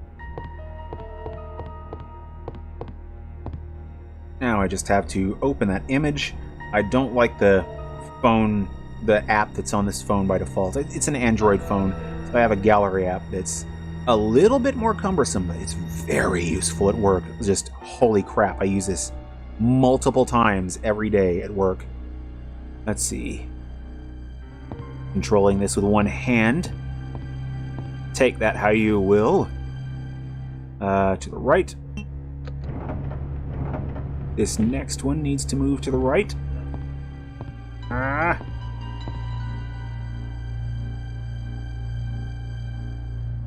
Now I just have to open that image. I don't like the phone, the app that's on this phone by default. It's an Android phone, so I have a gallery app that's a little bit more cumbersome, but it's very useful at work. Just holy crap, I use this multiple times every day at work. Let's see. Controlling this with one hand. Take that how you will. To the right. This next one needs to move to the right.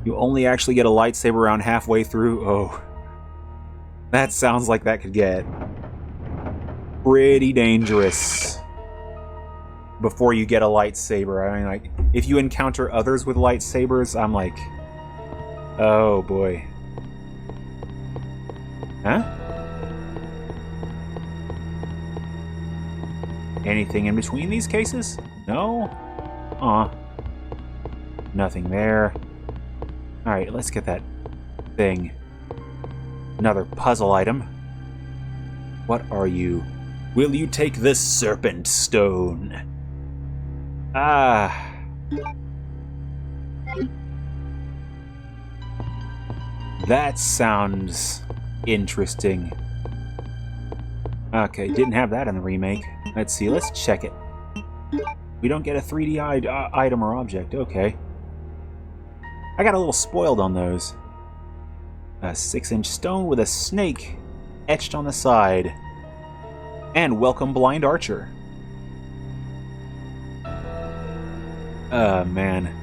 You only actually get a lightsaber around halfway through. Oh. That sounds like that could get pretty dangerous before you get a lightsaber. I mean, like, if you encounter others with lightsabers, I'm like, oh boy. Huh? Anything in between these cases? No? Nothing there. Alright, let's get that thing. Another puzzle item. What are you? Will you take the serpent stone? Ah. That sounds interesting. Okay, didn't have that in the remake. Let's see, let's check it. We don't get a 3D item or object, okay. I got a little spoiled on those. A 6-inch stone with a snake etched on the side. And welcome blind archer. Man.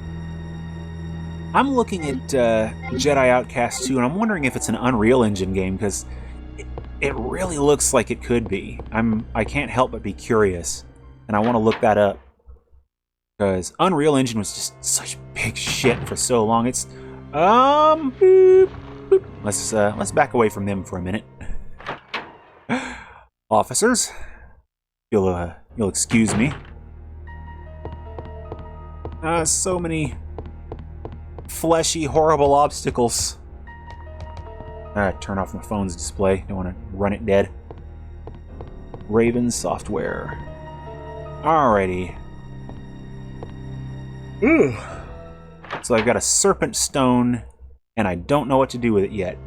I'm looking at Jedi Outcast 2 and I'm wondering if it's an Unreal Engine game because it really looks like it could be. I can't help but be curious, and I want to look that up because Unreal Engine was just such big shit for so long. It's boop, boop. Let's back away from them for a minute. Officers, you'll excuse me. So many fleshy, horrible obstacles. Turn off my phone's display. Don't want to run it dead. Raven software. Alrighty. Ooh. So I've got a serpent stone, and I don't know what to do with it yet.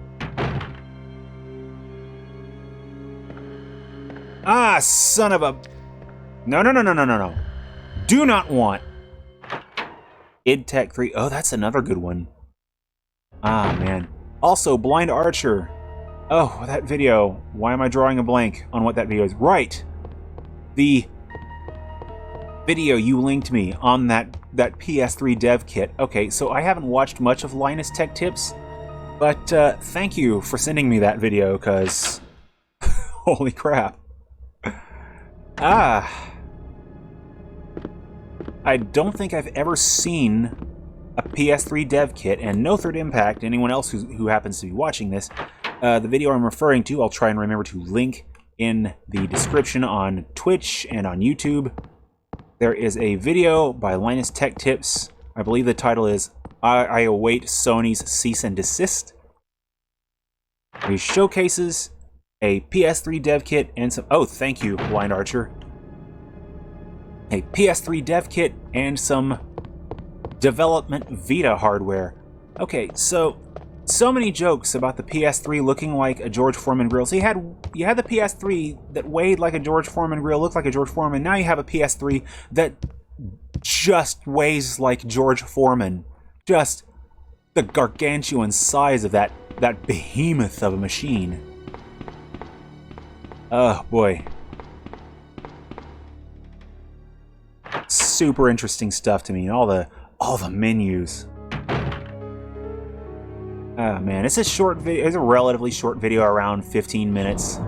Ah, son of a... No. Do not want. id Tech 3. Oh, that's another good one. Ah, man. Also, Blind Archer. Oh, that video. Why am I drawing a blank on what that video is? Right. The video you linked me on that PS3 dev kit. Okay, so I haven't watched much of Linus Tech Tips, but thank you for sending me that video, because holy crap. I don't think I've ever seen a PS3 dev kit, and no Third Impact, anyone else who happens to be watching this, the video I'm referring to, I'll try and remember to link in the description on Twitch and on YouTube, there is a video by Linus Tech Tips. I believe the title is I await Sony's cease and desist. He showcases a PS3 dev kit and some... Oh, thank you, Blind Archer. A PS3 dev kit and some development Vita hardware. Okay, so many jokes about the PS3 looking like a George Foreman grill. So you had the PS3 that weighed like a George Foreman grill, looked like a George Foreman. Now you have a PS3 that just weighs like George Foreman. Just the gargantuan size of that behemoth of a machine. Oh boy. Super interesting stuff to me, and all the menus. Oh man, it's a short video. It's a relatively short video, around 15 minutes.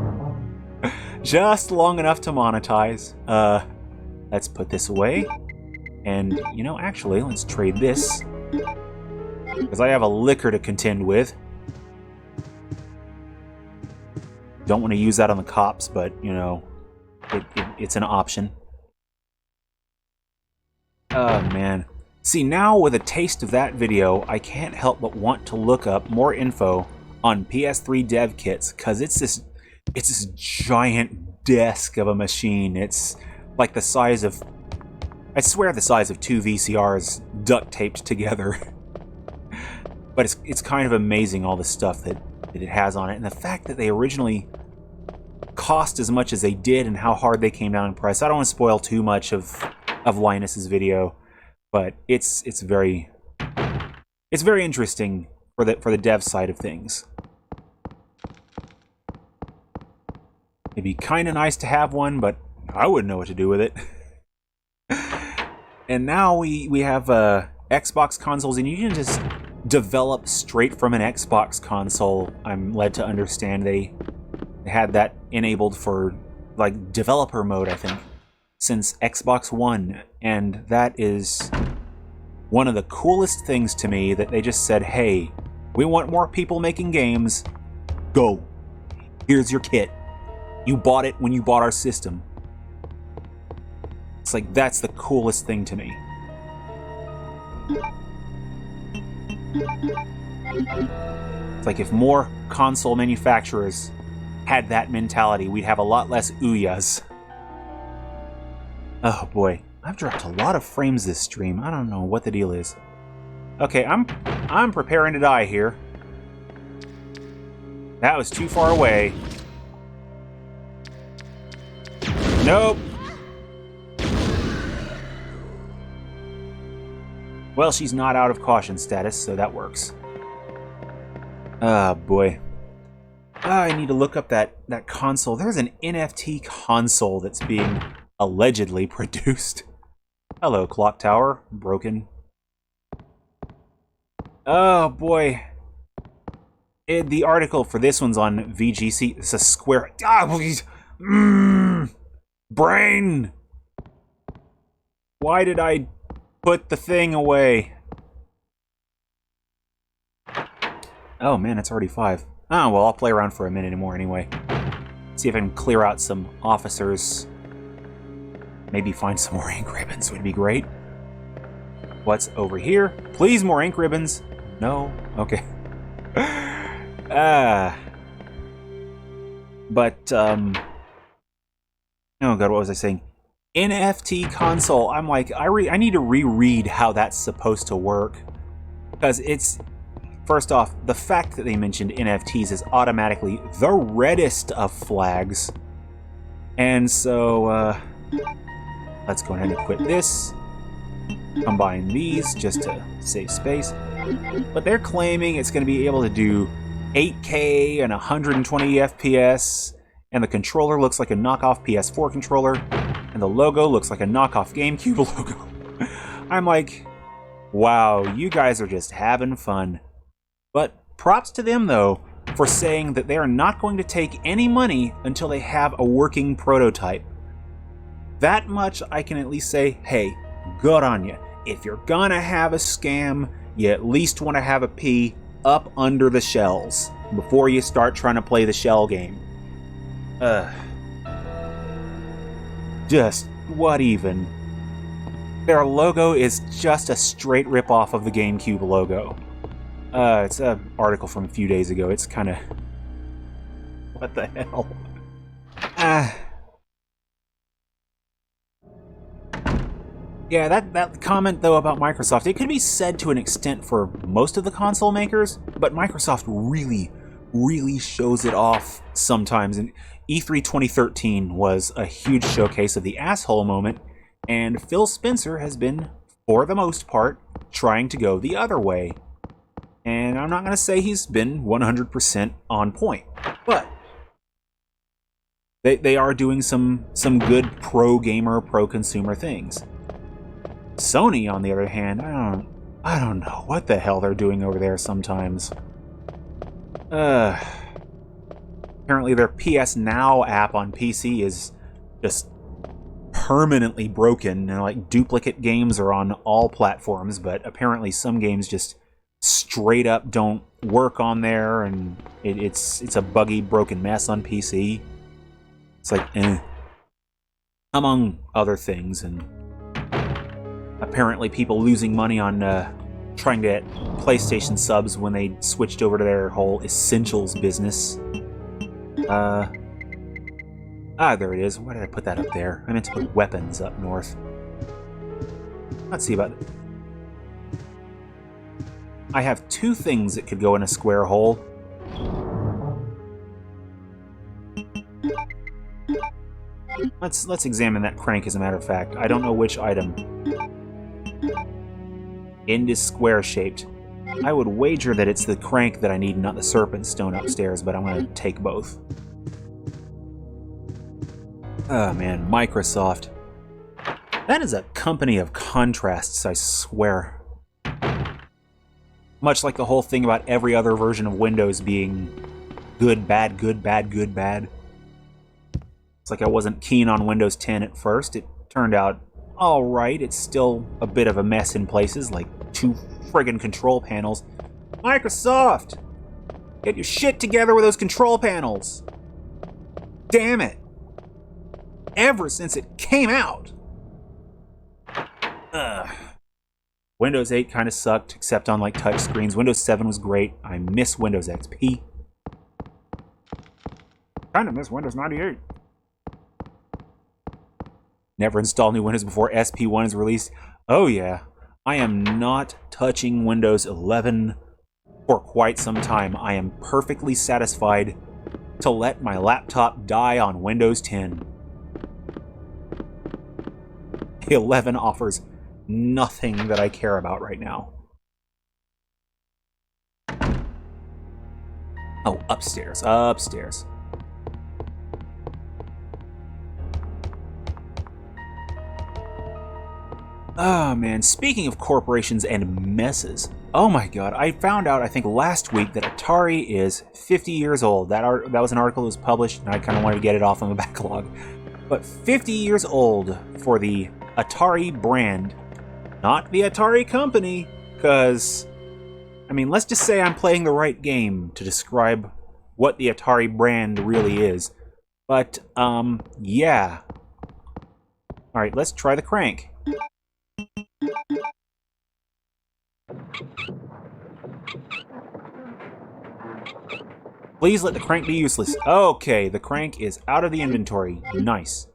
Just long enough to monetize. Let's put this away. And, you know, actually, let's trade this. Because I have a liquor to contend with. Don't want to use that on the cops, but, you know, it's an option. Oh, man. See, now with a taste of that video, I can't help but want to look up more info on PS3 dev kits, because it's this giant desk of a machine. It's like the size of... I swear the size of 2 VCRs duct taped together. But it's kind of amazing, all the stuff that it has on it, and the fact that they originally cost as much as they did and how hard they came down in price. I don't want to spoil too much of Linus's video, but it's very interesting for the dev side of things. It'd be kind of nice to have one, but I wouldn't know what to do with it. And now we have Xbox consoles, and you can just develop straight from an Xbox console. I'm led to understand they had that enabled for like developer mode, I think, since Xbox One, and that is one of the coolest things to me, that they just said, hey, we want more people making games. Go. Here's your kit. You bought it when you bought our system. It's like, that's the coolest thing to me. It's like if more console manufacturers had that mentality, we'd have a lot less Ouya's. Oh boy, I've dropped a lot of frames this stream. I don't know what the deal is. Okay, I'm preparing to die here. That was too far away. Nope. Well, she's not out of caution status, so that works. Ah, boy. I need to look up that console. There's an NFT console that's being allegedly produced. Hello, clock tower. Broken. Oh, boy. The article for this one's on VGC. It's a square... Ah, please. Brain! Why did I put the thing away? Oh man, it's already 5. Oh, well, I'll play around for a minute more anyway. See if I can clear out some officers. Maybe find some more ink ribbons would be great. What's over here? Please, more ink ribbons. No? Okay. But, oh god, what was I saying? NFT console. I'm like, I need to reread how that's supposed to work. Because it's... First off, the fact that they mentioned NFTs is automatically the reddest of flags. And so, let's go ahead and quit this. Combine these just to save space. But they're claiming it's going to be able to do 8K and 120 FPS, and the controller looks like a knockoff PS4 controller, and the logo looks like a knockoff GameCube logo. I'm like, wow, you guys are just having fun. But props to them, though, for saying that they are not going to take any money until they have a working prototype. That much I can at least say, hey, good on you. If you're gonna have a scam, you at least want to have a P up under the shells before you start trying to play the shell game. Just, what even? Their logo is just a straight rip-off of the GameCube logo. It's an article from a few days ago. It's kind of... What the hell? Yeah, that comment, though, about Microsoft, it could be said to an extent for most of the console makers, but Microsoft really, really shows it off sometimes. And E3 2013 was a huge showcase of the asshole moment, and Phil Spencer has been, for the most part, trying to go the other way. And I'm not going to say he's been 100% on point, but they are doing some good pro-gamer, pro-consumer things. Sony, on the other hand, I don't know what the hell they're doing over there sometimes. Apparently their PS Now app on PC is just permanently broken, and like duplicate games are on all platforms, but apparently some games just straight up don't work on there, and it's a buggy, broken mess on PC. It's like, among other things, and apparently people losing money on trying to get PlayStation subs when they switched over to their whole Essentials business. There it is. Why did I put that up there? I meant to put weapons up north. Let's see about it. I have two things that could go in a square hole. Let's examine that crank, as a matter of fact. I don't know which item. End is square-shaped. I would wager that it's the crank that I need, not the serpent stone upstairs, but I'm going to take both. Oh man, Microsoft. That is a company of contrasts, I swear. Much like the whole thing about every other version of Windows being good, bad, good, bad, good, bad. It's like I wasn't keen on Windows 10 at first. It turned out alright. It's still a bit of a mess in places, like 2 friggin' control panels. Microsoft! Get your shit together with those control panels! Damn it! Ever since it came out! Windows 8 kind of sucked, except on like touch screens. Windows 7 was great. I miss Windows XP. Kind of miss Windows 98. Never install new Windows before SP1 is released. Oh yeah, I am not touching Windows 11 for quite some time. I am perfectly satisfied to let my laptop die on Windows 10. 11 offers nothing that I care about right now. Oh, upstairs, upstairs. Oh man, speaking of corporations and messes, oh my god, I found out, I think last week, that Atari is 50 years old. That was an article that was published, and I kind of wanted to get it off on the backlog. But 50 years old for the Atari brand, not the Atari company, because, I mean, let's just say I'm playing the right game to describe what the Atari brand really is. But, yeah. Alright, let's try the crank. Please let the crank be useless. Okay, the crank is out of the inventory. Nice.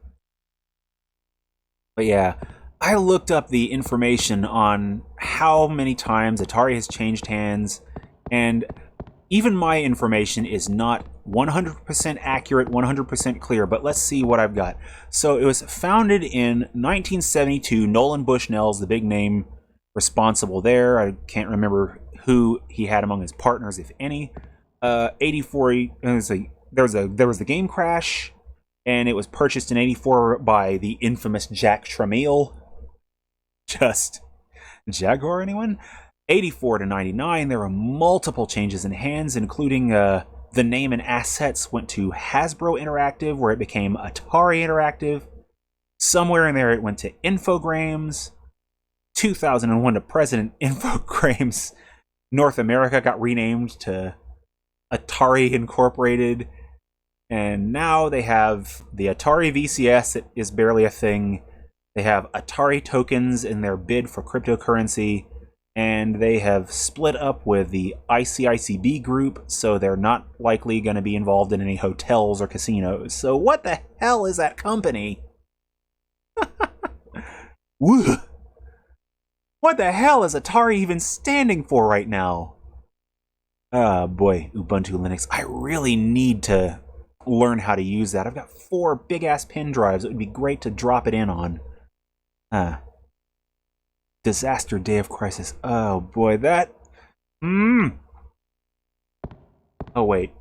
But yeah, I looked up the information on how many times Atari has changed hands, and even my information is not 100% accurate, 100% clear, but let's see what I've got. So it was founded in 1972. Nolan Bushnell's the big name responsible there. I can't remember who he had among his partners, if any. 84. There was the game crash, and it was purchased in 84 by the infamous Jack Tramiel. Just Jaguar, anyone? 84 to 99, there were multiple changes in hands, including the name and assets went to Hasbro Interactive, where it became Atari Interactive. Somewhere in there it went to Infogrames. 2001 to present, Infogrames North America got renamed to Atari Incorporated. And now they have the Atari VCS, that is barely a thing. They have Atari tokens in their bid for cryptocurrency, and they have split up with the ICICB group, so they're not likely going to be involved in any hotels or casinos. So what the hell is that company? Woo. What the hell is Atari even standing for right now? Ah, boy, Ubuntu Linux. I really need to learn how to use that. I've got 4 big-ass pen drives. It would be great to drop it in on. Disaster Day of Crisis. Oh, boy, that... Oh, wait.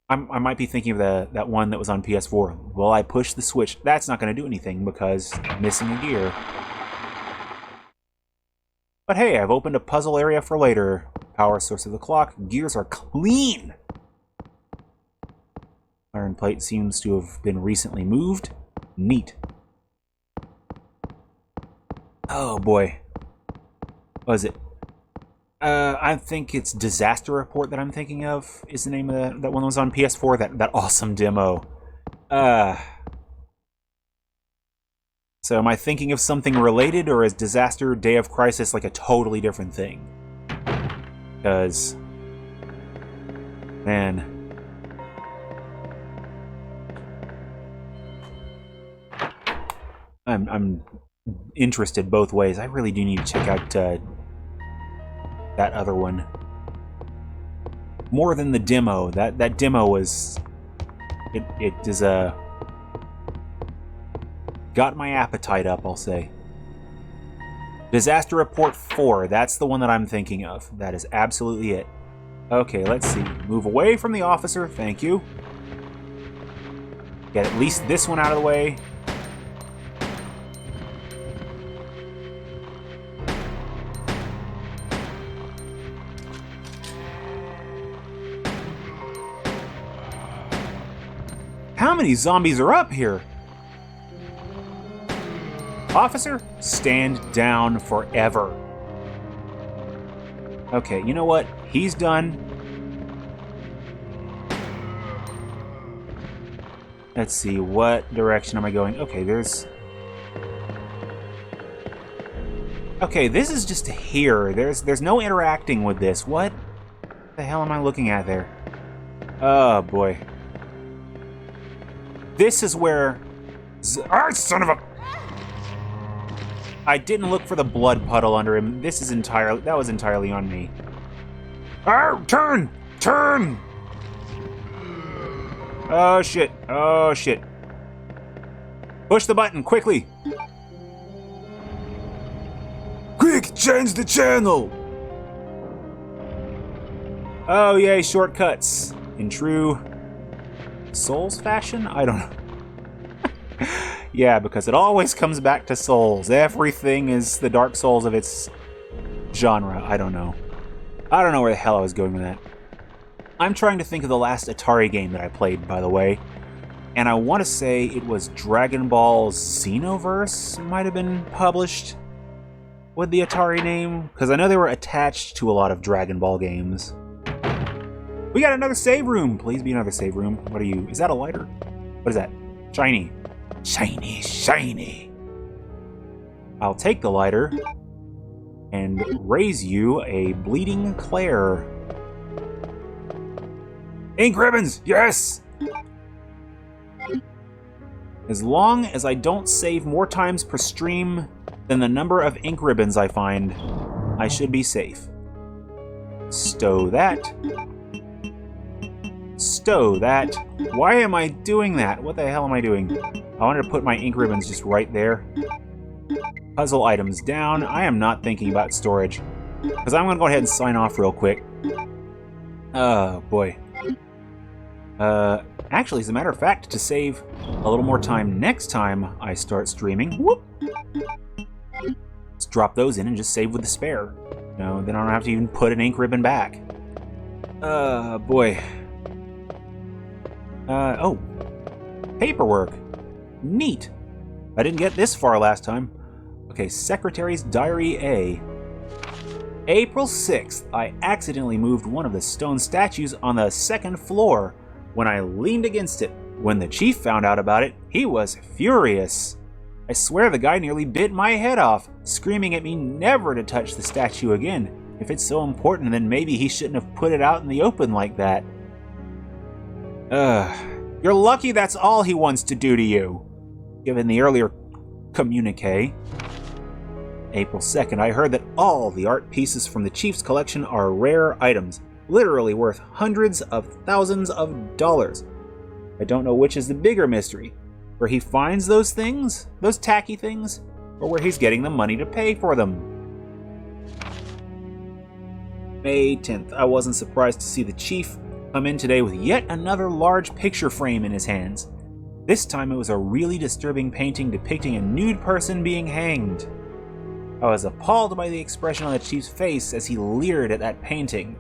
I might be thinking of that one that was on PS4. Well, I push the switch. That's not going to do anything because I'm missing a gear. But hey, I've opened a puzzle area for later. Power source of the clock. Gears are clean! Iron plate seems to have been recently moved. Neat. Oh boy. What is it? I think it's Disaster Report that I'm thinking of, is the name of that one that was on PS4, that awesome demo. So am I thinking of something related, or is Disaster Day of Crisis like a totally different thing? Because, man, I'm interested both ways. I really do need to check out that other one more than the demo. That demo was it is got my appetite up, I'll say. Disaster Report 4, that's the one that I'm thinking of. That is absolutely it. Okay, let's see. Move away from the officer, thank you. Get at least this one out of the way. How many zombies are up here? Officer, stand down forever. Okay, you know what? He's done. Let's see, what direction am I going? Okay, there's... Okay, this is just here. There's no interacting with this. What the hell am I looking at there? Oh, boy. This is where... Ah, son of a... I didn't look for the blood puddle under him. This is entirely... That was entirely on me. Oh, turn! Turn! Oh, shit. Oh, shit. Push the button, quickly! Quick, change the channel! Oh, yay, shortcuts. In true... Souls fashion? I don't know. Yeah, because it always comes back to Souls. Everything is the Dark Souls of its genre. I don't know. I don't know where the hell I was going with that. I'm trying to think of the last Atari game that I played, by the way. And I want to say it was Dragon Ball Xenoverse might have been published with the Atari name. Because I know they were attached to a lot of Dragon Ball games. We got another save room! Please be another save room. What are you? Is that a lighter? What is that? Shiny. Shiny, shiny. I'll take the lighter and raise you a bleeding Claire. Ink ribbons! Yes! As long as I don't save more times per stream than the number of ink ribbons I find, I should be safe. Stow that. Stow that. Why am I doing that? What the hell am I doing? I wanted to put my ink ribbons just right there. Puzzle items down. I am not thinking about storage. Because I'm going to go ahead and sign off real quick. Oh, boy. Actually, as a matter of fact, to save a little more time next time I start streaming, whoop! Let's drop those in and just save with the spare. No, then I don't have to even put an ink ribbon back. Boy. Oh. Paperwork. Neat. I didn't get this far last time. Okay, Secretary's Diary A. April 6th, I accidentally moved one of the stone statues on the second floor when I leaned against it. When the chief found out about it, he was furious. I swear the guy nearly bit my head off, screaming at me never to touch the statue again. If it's so important, then maybe he shouldn't have put it out in the open like that. You're lucky that's all he wants to do to you. Given the earlier communique, April 2nd, I heard that all the art pieces from the Chief's collection are rare items, literally worth hundreds of thousands of dollars. I don't know which is the bigger mystery, where he finds those things, those tacky things, or where he's getting the money to pay for them. May 10th, I wasn't surprised to see the Chief come in today with yet another large picture frame in his hands. This time it was a really disturbing painting depicting a nude person being hanged. I was appalled by the expression on the Chief's face as he leered at that painting.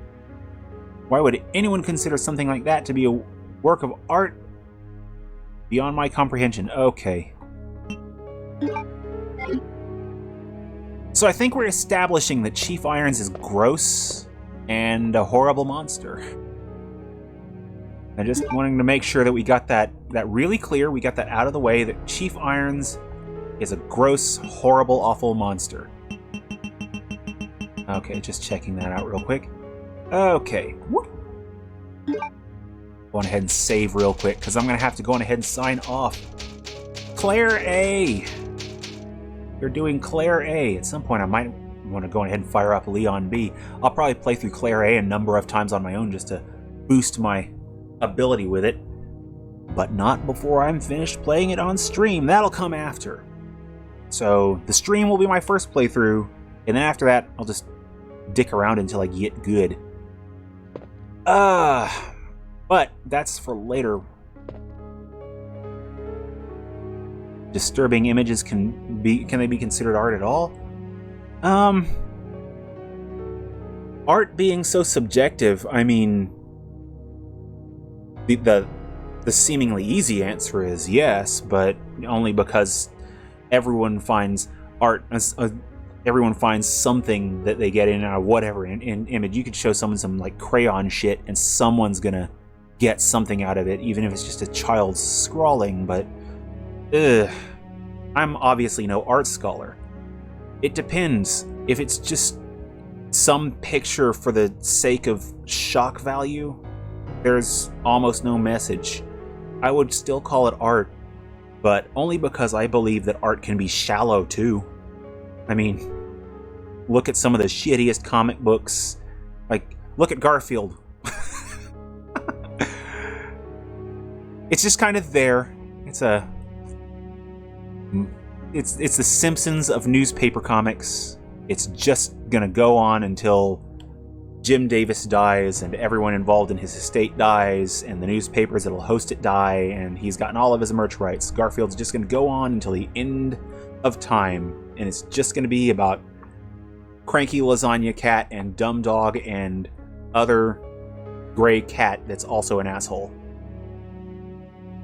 Why would anyone consider something like that to be a work of art? Beyond my comprehension. Okay. So I think we're establishing that Chief Irons is gross and a horrible monster. I'm just wanting to make sure that we got that really clear. We got that out of the way, that Chief Irons is a gross, horrible, awful monster. Okay, just checking that out real quick. Okay. Going ahead and save real quick, because I'm going to have to go on ahead and sign off. Claire A. You're doing Claire A. At some point, I might want to go ahead and fire up Leon B. I'll probably play through Claire A a number of times on my own just to boost my ability with it. But not before I'm finished playing it on stream. That'll come after. So the stream will be my first playthrough, and then after that, I'll just dick around until I get good. But that's for later. Disturbing images can they be considered art at all? Art being so subjective, I mean, the seemingly easy answer is yes, but only because everyone finds art, everyone finds something that they get in out of whatever in image. You could show someone some like crayon shit and someone's gonna get something out of it, even if it's just a child scrawling, but I'm obviously no art scholar. It depends. If it's just some picture for the sake of shock value, there's almost no message. I would still call it art, but only because I believe that art can be shallow too. I mean, look at some of the shittiest comic books. Like, look at Garfield. It's just kind of there. It's the Simpsons of newspaper comics. It's just gonna go on until Jim Davis dies and everyone involved in his estate dies and the newspapers that'll host it die and he's gotten all of his merch rights. Garfield's just gonna go on until the end of time, and it's just gonna be about Cranky Lasagna Cat and Dumb Dog and other gray cat that's also an asshole.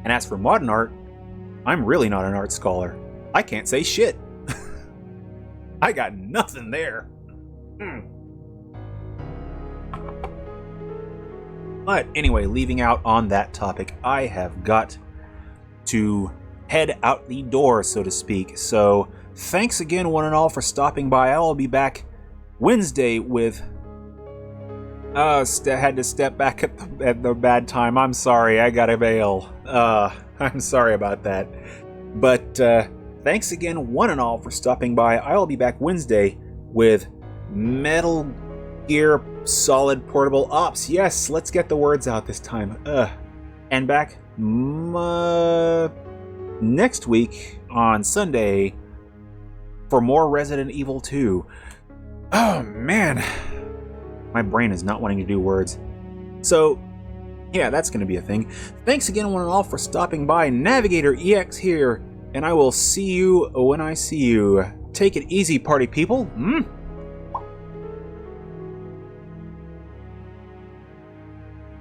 And as for modern art, I'm really not an art scholar. I can't say shit. I got nothing there. But anyway, leaving out on that topic, I have got to head out the door, so to speak. So thanks again, one and all, for stopping by. I will be back Wednesday with... had to step back at the bad time. I'm sorry, I gotta bail. I'm sorry about that. But thanks again, one and all, for stopping by. I will be back Wednesday with Metal Gear Solid Portable Ops. Yes, let's get the words out this time. And back next week on Sunday for more Resident Evil 2. Oh, man. My brain is not wanting to do words. So, yeah, that's going to be a thing. Thanks again, one and all, for stopping by. NavigatorEX here, and I will see you when I see you. Take it easy, party people.